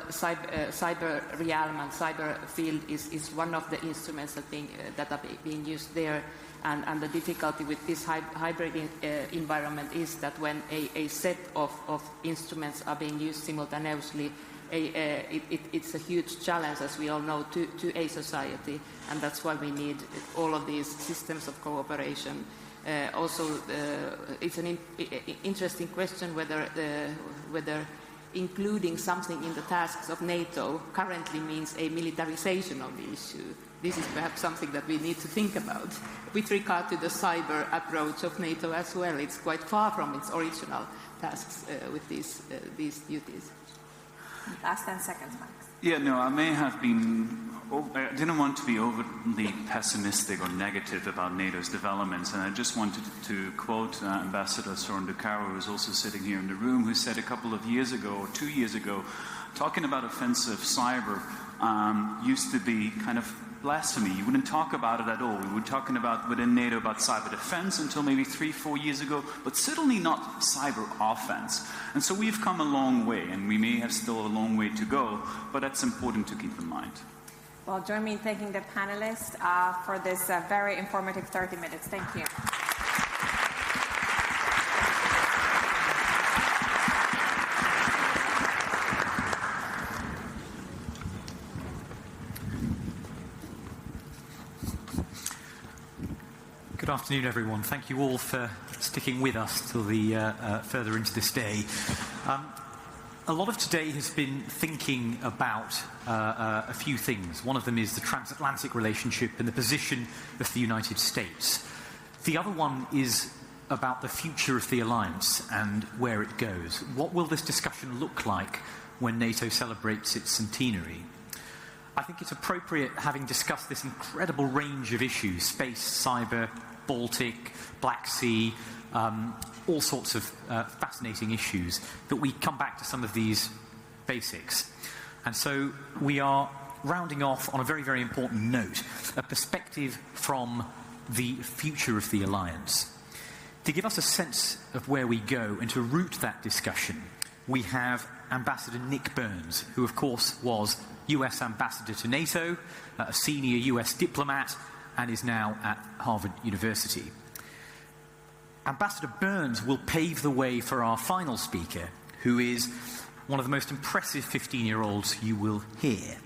cyber realm and cyber field is one of the instruments that are being used there. And the difficulty with this hybrid environment is that when a set of instruments are being used simultaneously, it's a huge challenge, as we all know, to a society, and that's why we need all of these systems of cooperation. Also, it's an interesting question whether including something in the tasks of NATO currently means a militarization of the issue. This is perhaps something that we need to think about. With regard to the cyber approach of NATO as well, it's quite far from its original tasks with these duties. Last 10 seconds, Max. Yeah, no, I may have been... I didn't want to be overly pessimistic or negative about NATO's developments, and I just wanted to quote Ambassador Soren de Caro, who is also sitting here in the room, who said a couple of years ago, or 2 years ago, talking about offensive cyber used to be kind of blasphemy. You wouldn't talk about it at all. We were talking about within NATO about cyber defense until maybe 3-4 years ago, but certainly not cyber offense. And so we've come a long way, and we may have still a long way to go, but that's important to keep in mind. Well, join me in thanking the panelists for this very informative 30 minutes. Thank you. Good afternoon, everyone. Thank you all for sticking with us till the further into this day. A lot of today has been thinking about a few things. One of them is the transatlantic relationship and the position of the United States. The other one is about the future of the alliance and where it goes. What will this discussion look like when NATO celebrates its centenary? I think it's appropriate, having discussed this incredible range of issues, space, cyber, Baltic, Black Sea, all sorts of fascinating issues, that we come back to some of these basics. And so we are rounding off on a very, very important note, a perspective from the future of the alliance. To give us a sense of where we go and to root that discussion, we have Ambassador Nick Burns, who of course was US Ambassador to NATO, a senior US diplomat, and is now at Harvard University. Ambassador Burns will pave the way for our final speaker, who is one of the most impressive 15-year-olds you will hear.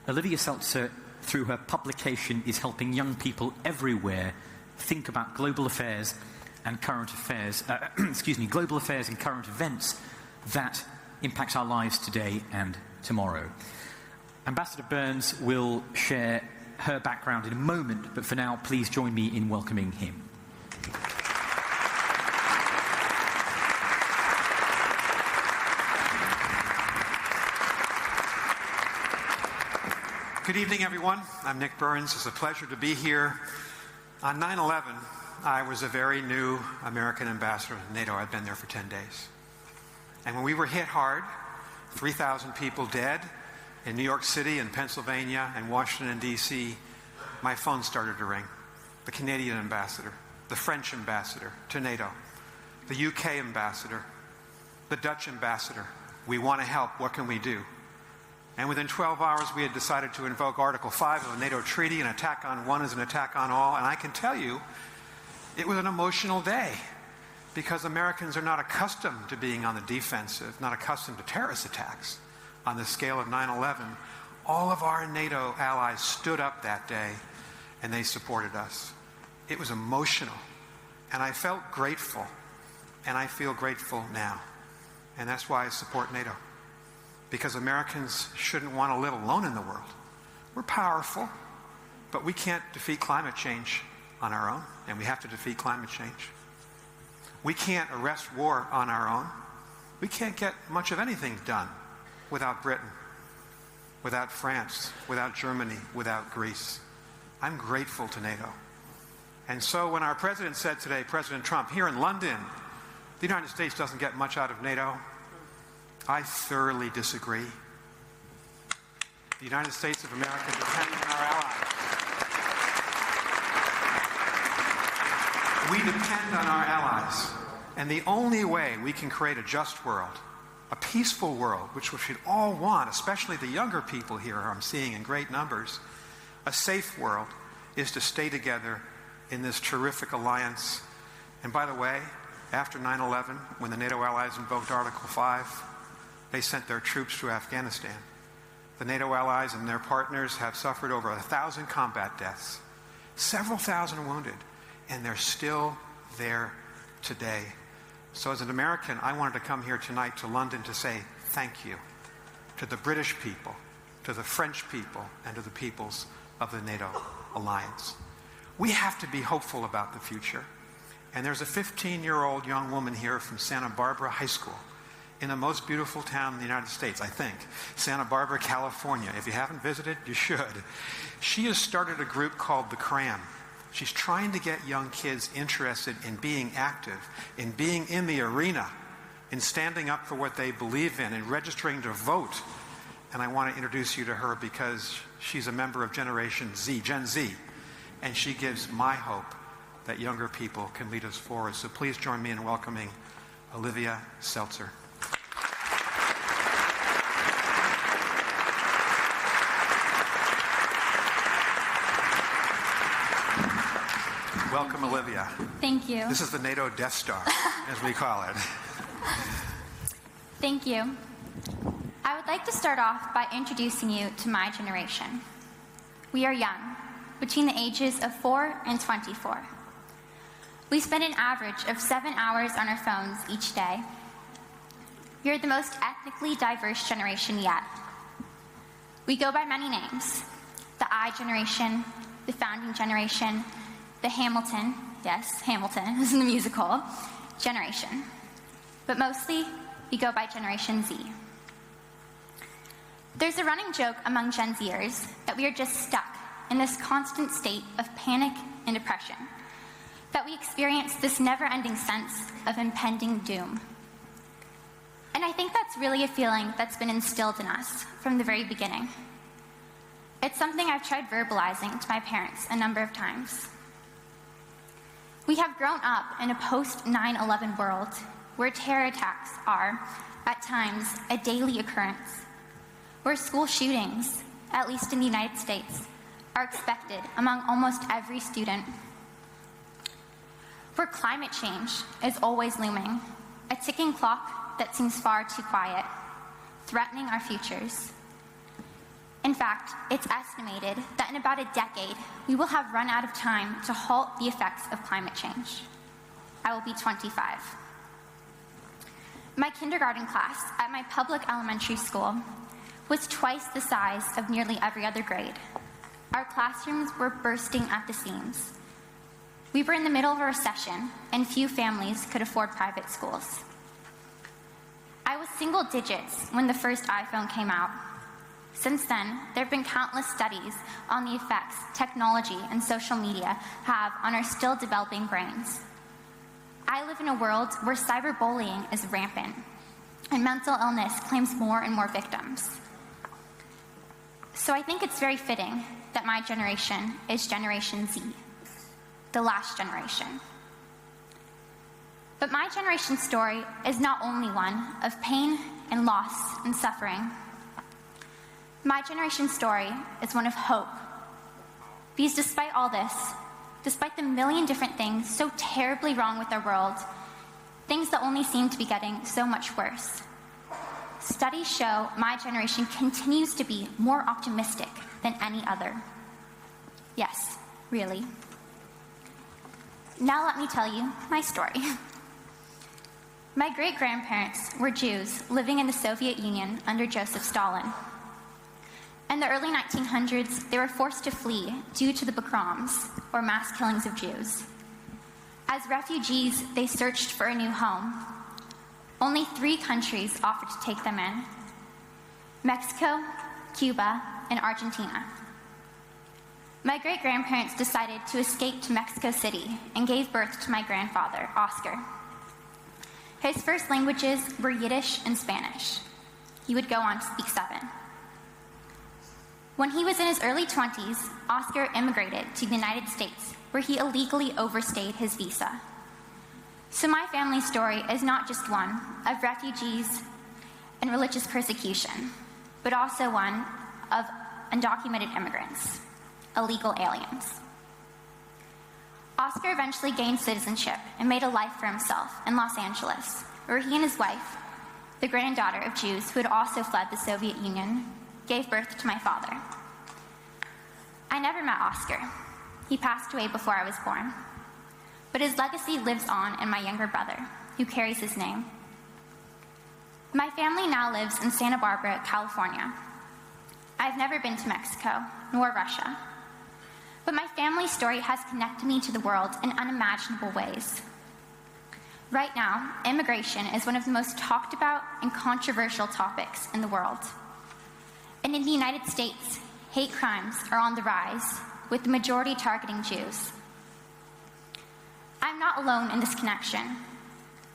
Olivia Seltzer, through her publication, is helping young people everywhere think about global affairs and current affairs, global affairs and current events that impact our lives today and tomorrow. Ambassador Burns will share her background in a moment, but for now, please join me in welcoming him. Good evening, everyone. I'm Nick Burns. It's a pleasure to be here. On 9/11, I was a very new American ambassador to NATO. I'd been there for 10 days. And when we were hit hard, 3,000 people dead in New York City and Pennsylvania and Washington, D.C., my phone started to ring. The Canadian ambassador, the French ambassador to NATO, the UK ambassador, the Dutch ambassador. We want to help. What can we do? And within 12 hours, we had decided to invoke Article 5 of the NATO Treaty. An attack on one is an attack on all. And I can tell you, it was an emotional day, because Americans are not accustomed to being on the defensive, not accustomed to terrorist attacks on the scale of 9/11. All of our NATO allies stood up that day, and they supported us. It was emotional, and I felt grateful, and I feel grateful now. And that's why I support NATO, because Americans shouldn't want to live alone in the world. We're powerful, but we can't defeat climate change on our own, and we have to defeat climate change. We can't arrest war on our own. We can't get much of anything done without Britain, without France, without Germany, without Greece. I'm grateful to NATO. And so when our president said today, President Trump, here in London, the United States doesn't get much out of NATO, I thoroughly disagree. The United States of America depends on our allies. We depend on our allies. And the only way we can create a just world, a peaceful world, which we should all want, especially the younger people here I'm seeing in great numbers, a safe world, is to stay together in this terrific alliance. And by the way, after 9/11, when the NATO allies invoked Article 5, they sent their troops to Afghanistan. The NATO allies and their partners have suffered over 1,000 combat deaths, several thousand wounded, and they're still there today. So as an American, I wanted to come here tonight to London to say thank you to the British people, to the French people, and to the peoples of the NATO alliance. We have to be hopeful about the future. And there's a 15-year-old young woman here from Santa Barbara High School, in the most beautiful town in the United States, I think, Santa Barbara, California. If you haven't visited, you should. She has started a group called The Cram. She's trying to get young kids interested in being active, in being in the arena, in standing up for what they believe in, and registering to vote. And I want to introduce you to her because she's a member of Generation Z, Gen Z, and she gives my hope that younger people can lead us forward. So please join me in welcoming Olivia Seltzer. Welcome, Olivia. Thank you. This is the NATO Death Star, as we call it. Thank you. I would like to start off by introducing you to my generation. We are young, between the ages of 4 and 24. We spend an average of 7 hours on our phones each day. We are the most ethnically diverse generation yet. We go by many names: the I generation, the founding generation, the Hamilton, yes, Hamilton is in the musical, generation. But mostly, we go by Generation Z. There's a running joke among Gen Zers that we are just stuck in this constant state of panic and depression, that we experience this never-ending sense of impending doom. And I think that's really a feeling that's been instilled in us from the very beginning. It's something I've tried verbalizing to my parents a number of times. We have grown up in a post-9/11 world where terror attacks are, at times, a daily occurrence, where school shootings, at least in the United States, are expected among almost every student, where climate change is always looming, a ticking clock that seems far too quiet, threatening our futures. In fact, it's estimated that in about a decade, we will have run out of time to halt the effects of climate change. I will be 25. My kindergarten class at my public elementary school was twice the size of nearly every other grade. Our classrooms were bursting at the seams. We were in the middle of a recession, and few families could afford private schools. I was single digits when the first iPhone came out. Since then, there have been countless studies on the effects technology and social media have on our still developing brains. I live in a world where cyberbullying is rampant, and mental illness claims more and more victims. So I think it's very fitting that my generation is Generation Z, the last generation. But my generation's story is not only one of pain and loss and suffering. My generation's story is one of hope. Because despite all this, despite the million different things so terribly wrong with our world, things that only seem to be getting so much worse, studies show my generation continues to be more optimistic than any other. Yes, really. Now let me tell you my story. My great-grandparents were Jews living in the Soviet Union under Joseph Stalin. In the early 1900s, they were forced to flee due to the pogroms, or mass killings of Jews. As refugees, they searched for a new home. Only 3 countries offered to take them in: Mexico, Cuba, and Argentina. My great-grandparents decided to escape to Mexico City and gave birth to my grandfather, Oscar. His first languages were Yiddish and Spanish. He would go on to speak 7. When he was in his early 20s, Oscar immigrated to the United States, where he illegally overstayed his visa. So my family's story is not just one of refugees and religious persecution, but also one of undocumented immigrants, illegal aliens. Oscar eventually gained citizenship and made a life for himself in Los Angeles, where he and his wife, the granddaughter of Jews who had also fled the Soviet Union, gave birth to my father. I never met Oscar. He passed away before I was born. But his legacy lives on in my younger brother, who carries his name. My family now lives in Santa Barbara, California. I've never been to Mexico, nor Russia. But my family's story has connected me to the world in unimaginable ways. Right now, immigration is one of the most talked about and controversial topics in the world. And in the United States, hate crimes are on the rise, with the majority targeting Jews. I'm not alone in this connection.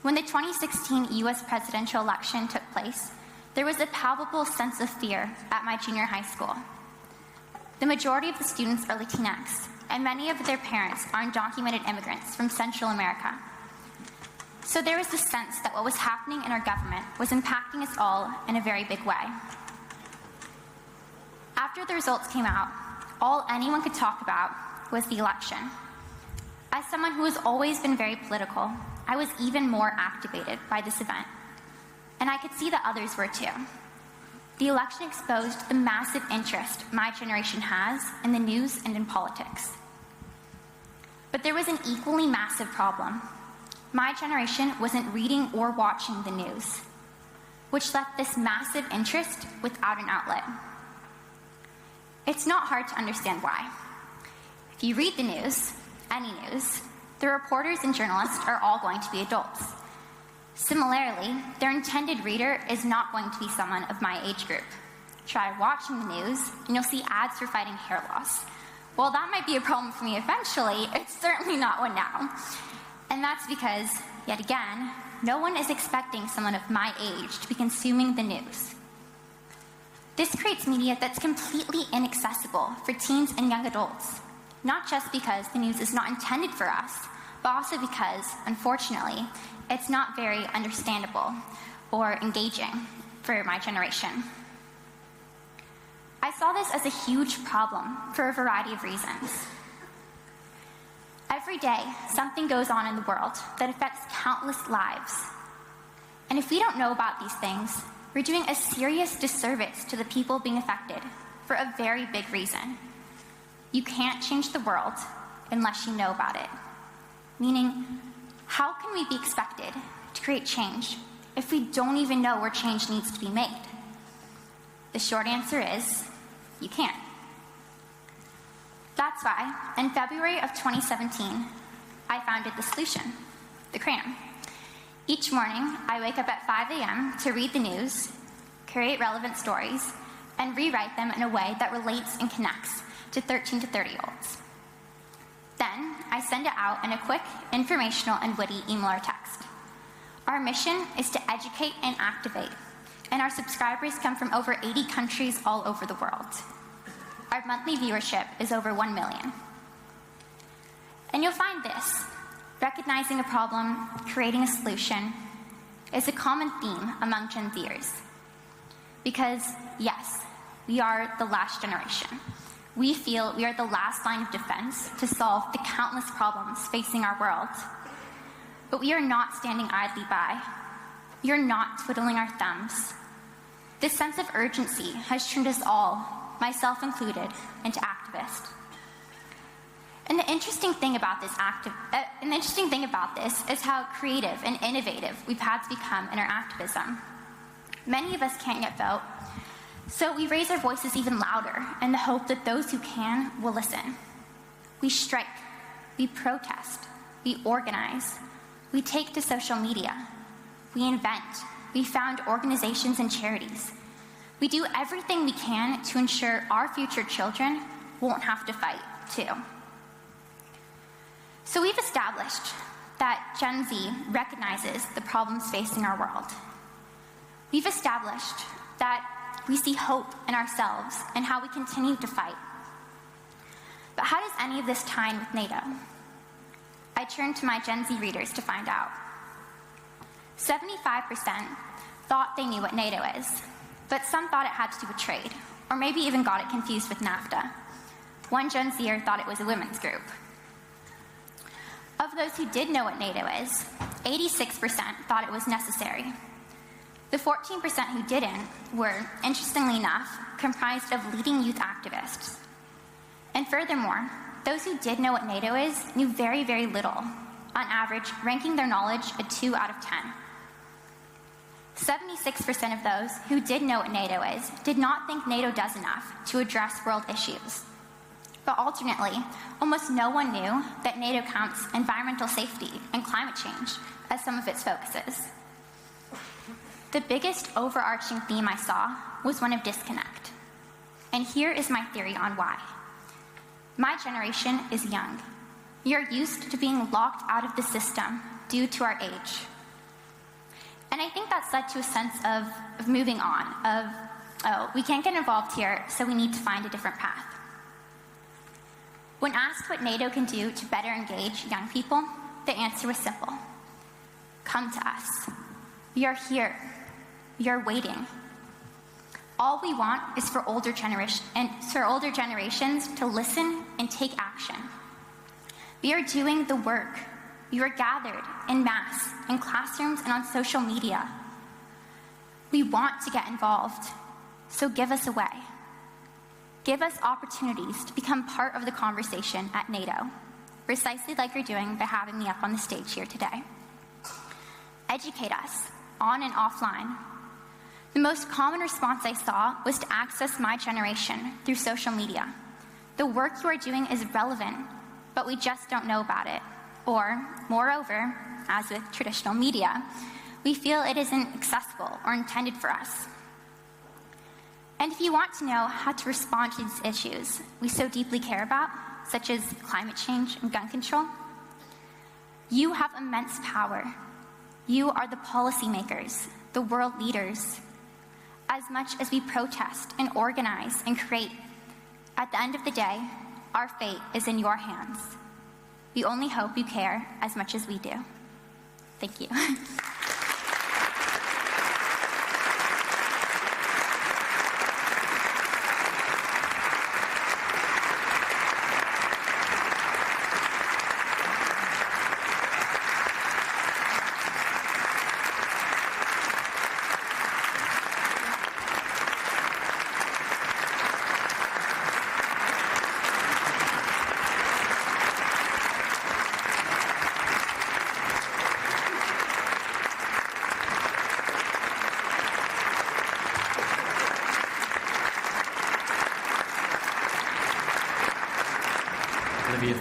When the 2016 US presidential election took place, there was a palpable sense of fear at my junior high school. The majority of the students are Latinx, and many of their parents are undocumented immigrants from Central America. So there was this sense that what was happening in our government was impacting us all in a very big way. After the results came out, all anyone could talk about was the election. As someone who has always been very political, I was even more activated by this event. And I could see that others were too. The election exposed the massive interest my generation has in the news and in politics. But there was an equally massive problem. My generation wasn't reading or watching the news, which left this massive interest without an outlet. It's not hard to understand why. If you read the news, any news, the reporters and journalists are all going to be adults. Similarly, their intended reader is not going to be someone of my age group. Try watching the news, and you'll see ads for fighting hair loss. While that might be a problem for me eventually, it's certainly not one now. And that's because, yet again, no one is expecting someone of my age to be consuming the news. This creates media that's completely inaccessible for teens and young adults, not just because the news is not intended for us, but also because, unfortunately, it's not very understandable or engaging for my generation. I saw this as a huge problem for a variety of reasons. Every day, something goes on in the world that affects countless lives. And if we don't know about these things, we're doing a serious disservice to the people being affected for a very big reason. You can't change the world unless you know about it. Meaning, how can we be expected to create change if we don't even know where change needs to be made? The short answer is, you can't. That's why, in February of 2017, I founded the solution, the CRAM. Each morning, I wake up at 5 a.m. to read the news, create relevant stories, and rewrite them in a way that relates and connects to 13 to 30-year-olds. Then, I send it out in a quick, informational, and witty email or text. Our mission is to educate and activate, and our subscribers come from over 80 countries all over the world. Our monthly viewership is over 1 million. And you'll find this: recognizing a problem, creating a solution, is a common theme among Gen Zers. Because, yes, we are the last generation. We feel we are the last line of defense to solve the countless problems facing our world. But we are not standing idly by. We are not twiddling our thumbs. This sense of urgency has turned us all, myself included, into activists. And the interesting thing about this is how creative and innovative we've had to become in our activism. Many of us can't yet vote, so we raise our voices even louder in the hope that those who can will listen. We strike, we protest, we organize, we take to social media, we invent, we found organizations and charities. We do everything we can to ensure our future children won't have to fight, too. So we've established that Gen Z recognizes the problems facing our world. We've established that we see hope in ourselves and how we continue to fight. But how does any of this tie in with NATO? I turned to my Gen Z readers to find out. 75% thought they knew what NATO is, but some thought it had to do with trade, or maybe even got it confused with NAFTA. One Gen Zer thought it was a women's group. Of those who did know what NATO is, 86% thought it was necessary. The 14% who didn't were, interestingly enough, comprised of leading youth activists. And furthermore, those who did know what NATO is knew very, very little, on average ranking their knowledge a 2 out of 10. 76% of those who did know what NATO is did not think NATO does enough to address world issues. But alternately, almost no one knew that NATO counts environmental safety and climate change as some of its focuses. The biggest overarching theme I saw was one of disconnect. And here is my theory on why. My generation is young. We are used to being locked out of the system due to our age. And I think that's led to a sense of moving on, of, oh, we can't get involved here, so we need to find a different path. When asked what NATO can do to better engage young people, the answer was simple. Come to us. We are here. We are waiting. All we want is for older generations to listen and take action. We are doing the work. We are gathered en masse in classrooms and on social media. We want to get involved, so give us a way. Give us opportunities to become part of the conversation at NATO, precisely like you're doing by having me up on the stage here today. Educate us, on and offline. The most common response I saw was to access my generation through social media. The work you are doing is relevant, but we just don't know about it. Or, moreover, as with traditional media, we feel it isn't accessible or intended for us. And if you want to know how to respond to these issues we so deeply care about, such as climate change and gun control, you have immense power. You are the policymakers, the world leaders. As much as we protest and organize and create, at the end of the day, our fate is in your hands. We only hope you care as much as we do. Thank you.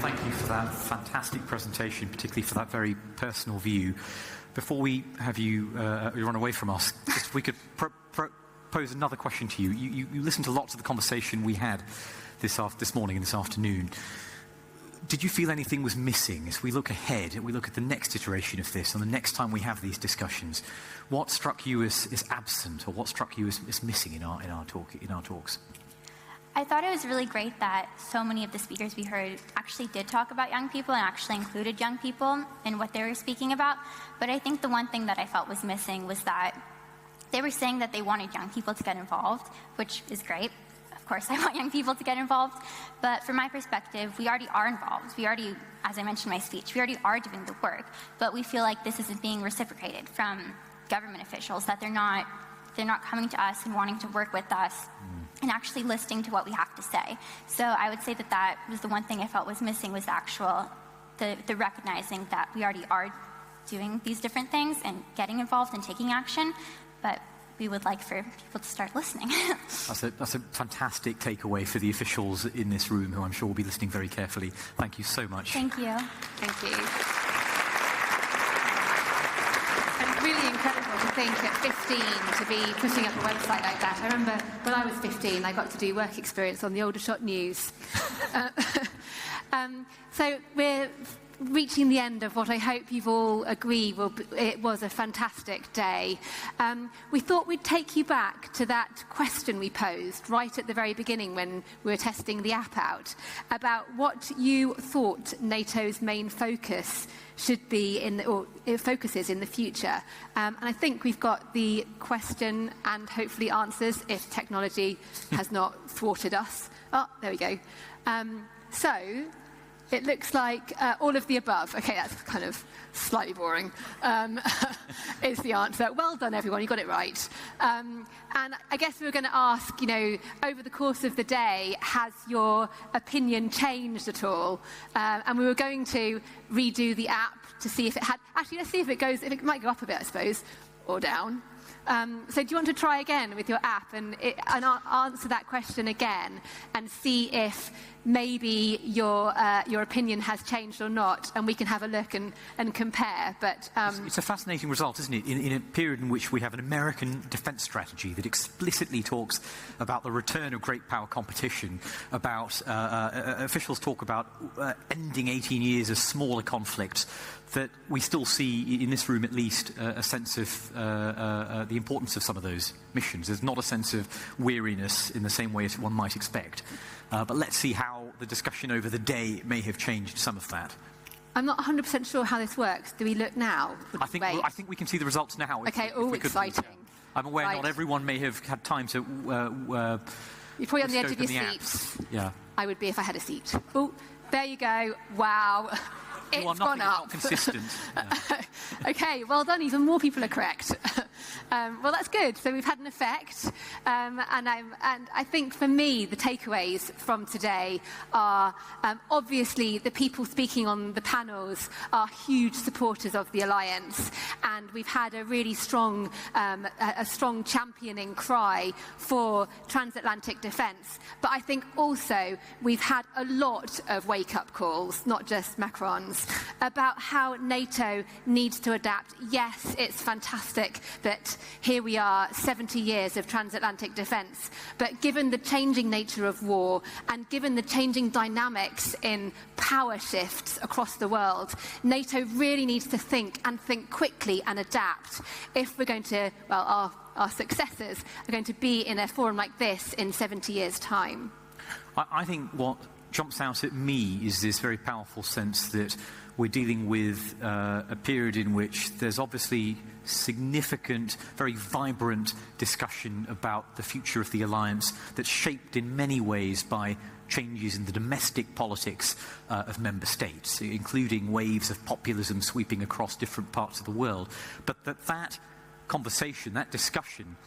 Thank you for that fantastic presentation, particularly for that very personal view. Before we have you run away from us, if we could pose another question to you. You listened to lots of the conversation we had this morning and this afternoon. Did you feel anything was missing as we look ahead, we look at the next iteration of this and the next time we have these discussions? What struck you as absent, or what struck you as missing in our talks? I thought it was really great that so many of the speakers we heard actually did talk about young people and actually included young people in what they were speaking about. But I think the one thing that I felt was missing was that they were saying that they wanted young people to get involved, which is great. Of course, I want young people to get involved. But from my perspective, we already are involved. We already, as I mentioned in my speech, we already are doing the work. But we feel like this isn't being reciprocated from government officials, that they're not coming to us and wanting to work with us and actually listening to what we have to say. So I would say that was the one thing I felt was missing, was the recognizing that we already are doing these different things and getting involved and taking action, but we would like for people to start listening. That's a fantastic takeaway for the officials in this room, who I'm sure will be listening very carefully. Thank you so much. Thank you. Thank you. And really incredible to think at 15 to be putting up a website like that. I remember when I was 15, I got to do work experience on the Aldershot News. So we're reaching the end of what I hope you've all agreed it was a fantastic day. We thought we'd take you back to that question we posed right at the very beginning when we were testing the app out, about what you thought NATO's main focus should be or focuses in the future. And I think we've got the question and hopefully answers if technology has not thwarted us. Oh, there we go. So it looks like all of the above. Okay, that's kind of slightly boring, is the answer. Well done, everyone. You got it right. And I guess we were going to ask, over the course of the day, has your opinion changed at all? And we were going to redo the app to see if it had. Actually, let's see if it might go up a bit, I suppose, or down. So do you want to try again with your app and answer that question again and see if maybe your opinion has changed or not, and we can have a look and compare. But it's a fascinating result, isn't it? In a period in which we have an American defence strategy that explicitly talks about the return of great power competition, about officials talk about ending 18 years of smaller conflicts, that we still see, in this room at least, a sense of the importance of some of those missions. There's not a sense of weariness in the same way as one might expect. But let's see how the discussion over the day may have changed some of that. I'm not 100% sure how this works. Do we look now? I think we can see the results now. Okay, exciting. I'm aware not everyone may have had time to... You're probably on the edge of your seat. Yeah. I would be if I had a seat. Oh, there you go. Wow. It's gone up. Consistent. Yeah. Okay, well done. Even more people are correct. Well, that's good. So we've had an effect, and I think for me the takeaways from today are obviously the people speaking on the panels are huge supporters of the alliance, and we've had a really strong championing cry for transatlantic defence. But I think also we've had a lot of wake-up calls, not just Macron's, about how NATO needs to adapt. Yes, it's fantastic that here we are, 70 years of transatlantic defence, but given the changing nature of war and given the changing dynamics in power shifts across the world, NATO really needs to think quickly and adapt if we're going to, well, our successors are going to be in a forum like this in 70 years' time. I think what jumps out at me is this very powerful sense that we're dealing with a period in which there's obviously significant, very vibrant discussion about the future of the alliance that's shaped in many ways by changes in the domestic politics of member states, including waves of populism sweeping across different parts of the world. But that conversation, that discussion,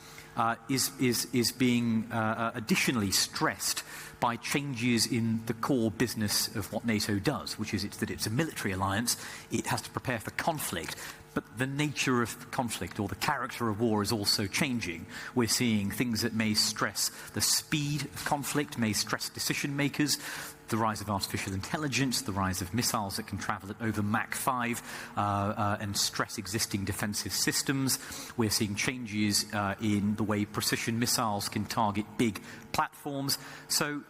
is being additionally stressed by changes in the core business of what NATO does, which is that it's a military alliance. It has to prepare for conflict. But the nature of conflict, or the character of war, is also changing. We're seeing things that may stress the speed of conflict, may stress decision makers, the rise of artificial intelligence, the rise of missiles that can travel at over Mach 5 and stress existing defensive systems. We're seeing changes in the way precision missiles can target big platforms. So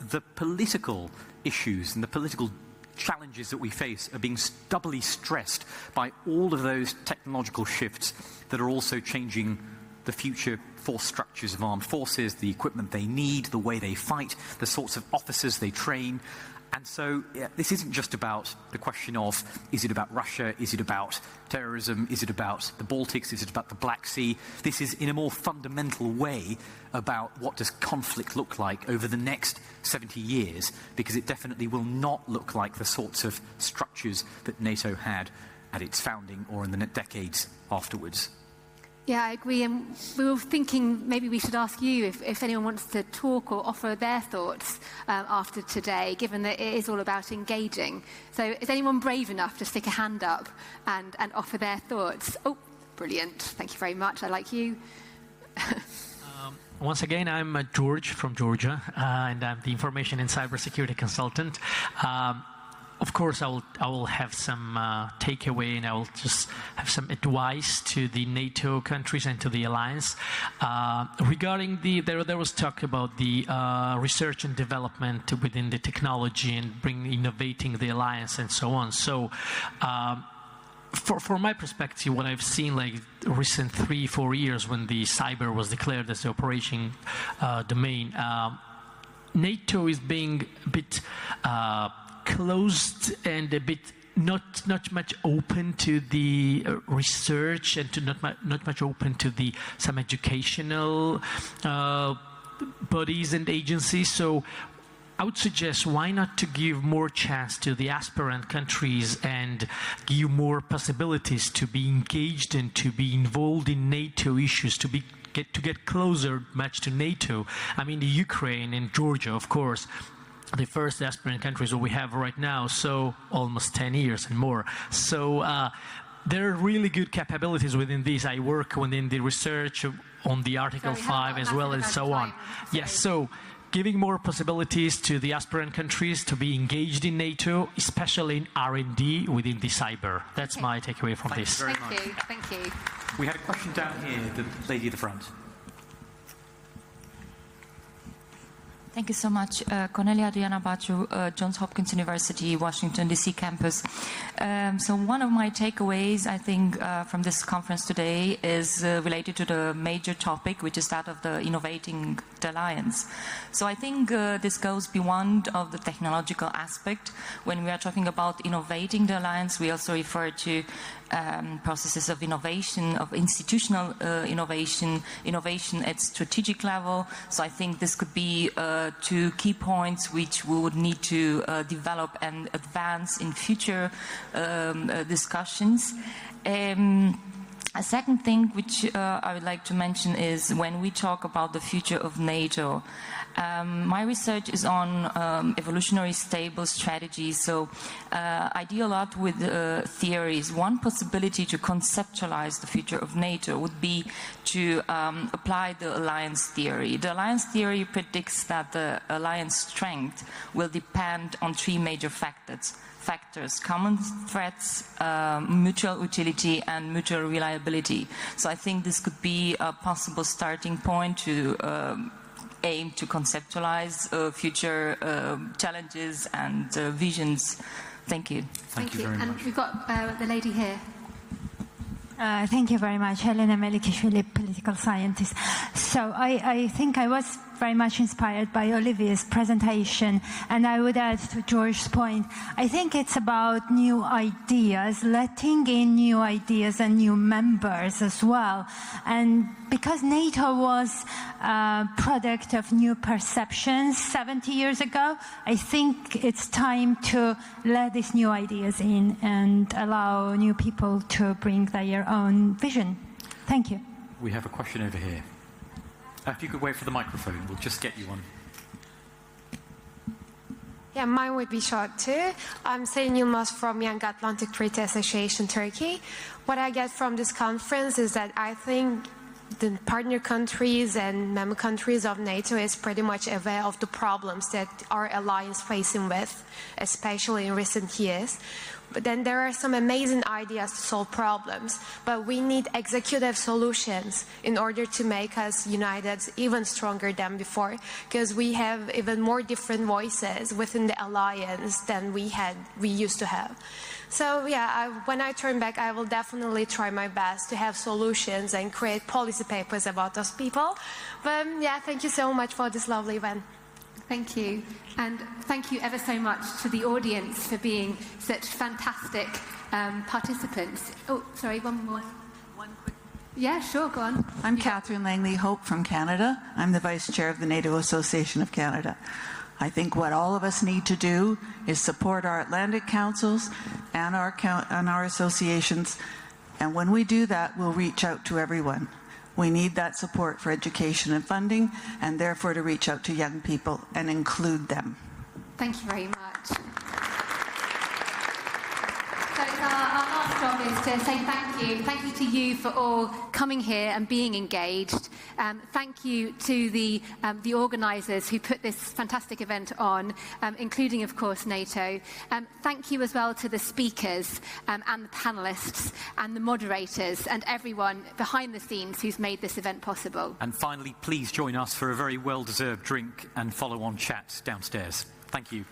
the political issues and the political challenges that we face are being doubly stressed by all of those technological shifts that are also changing the future force structures of armed forces, the equipment they need, the way they fight, the sorts of officers they train. And so this isn't just about the question of, is it about Russia, is it about terrorism, is it about the Baltics, is it about the Black Sea? This is in a more fundamental way about what does conflict look like over the next 70 years, because it definitely will not look like the sorts of structures that NATO had at its founding or in the decades afterwards. Yeah, I agree. And we were thinking maybe we should ask you if anyone wants to talk or offer their thoughts after today, given that it is all about engaging. So is anyone brave enough to stick a hand up and offer their thoughts? Oh, brilliant. Thank you very much. I like you. Once again, I'm George from Georgia, and I'm the Information and Cybersecurity Consultant. Of course, I will have some takeaway, and I will just have some advice to the NATO countries and to the alliance regarding there was talk about the research and development within the technology and innovating the alliance and so on. So, from my perspective, what I've seen, like recent 3-4 years when the cyber was declared as the operation domain, NATO is being a bit closed and a bit not much open to the research and to not much open to the some educational bodies and agencies. So I would suggest why not to give more chance to the aspirant countries and give more possibilities to be engaged and to be involved in NATO issues, to get closer much to NATO. I mean, the Ukraine and Georgia, of course, the first aspirant countries that we have right now, so almost 10 years and more. So there are really good capabilities within these. I work within the research on the Article 5 as well as so on. Yes, so giving more possibilities to the aspirant countries to be engaged in NATO, especially in R&D within the cyber. That's my takeaway from this. Thank you. Thank you. We had a question down here, the lady at the front. Thank you so much. Aryana, Johns Hopkins University, Washington, D.C. campus. So one of my takeaways, I think, from this conference today is related to the major topic, which is that of the Innovating the Alliance. So I think this goes beyond of the technological aspect. When we are talking about innovating the alliance, we also refer to processes of innovation, of institutional innovation at strategic level. So I think this could be two key points which we would need to develop and advance in future discussions. A second thing which I would like to mention is when we talk about the future of NATO, my research is on evolutionary stable strategies. So I deal a lot with theories. One possibility to conceptualize the future of NATO would be to apply the alliance theory. The alliance theory predicts that the alliance strength will depend on three major factors: common threats, mutual utility, and mutual reliability. So I think this could be a possible starting point to aim to conceptualize future challenges and visions. Thank you. Thank you very much. And we've got the lady here. Thank you very much. Helena Melikishvili, political scientist. So I think I was very much inspired by Olivier's presentation, and I would add to George's point, I think it's about new ideas, letting in new ideas and new members as well. And because NATO was a product of new perceptions 70 years ago, I think it's time to let these new ideas in and allow new people to bring their own vision. Thank you. We have a question over here. If you could wait for the microphone, we'll just get you one. Yeah, mine would be short too. I'm Sayın Yılmaz from Young Atlantic Treaty Association, Turkey. What I get from this conference is that I think the partner countries and member countries of NATO is pretty much aware of the problems that our alliance facing with, especially in recent years. But then there are some amazing ideas to solve problems, but we need executive solutions in order to make us united even stronger than before, because we have even more different voices within the alliance than we used to have. So yeah, when I turn back, I will definitely try my best to have solutions and create policy papers about those people. But yeah, thank you so much for this lovely event. Thank you. And thank you ever so much to the audience for being such fantastic participants. Oh, sorry, one more. Yeah, sure, go on. I'm Catherine Langley-Hope from Canada. I'm the Vice Chair of the NATO Association of Canada. I think what all of us need to do is support our Atlantic councils and our associations, and when we do that, we'll reach out to everyone. We need that support for education and funding, and therefore to reach out to young people and include them. Thank you very much. So our last job is to say thank you. Thank you to you for all coming here and being engaged. Thank you to the organisers who put this fantastic event on, including, of course, NATO. Thank you as well to the speakers and the panelists and the moderators and everyone behind the scenes who's made this event possible. And finally, please join us for a very well-deserved drink and follow-on chat downstairs. Thank you.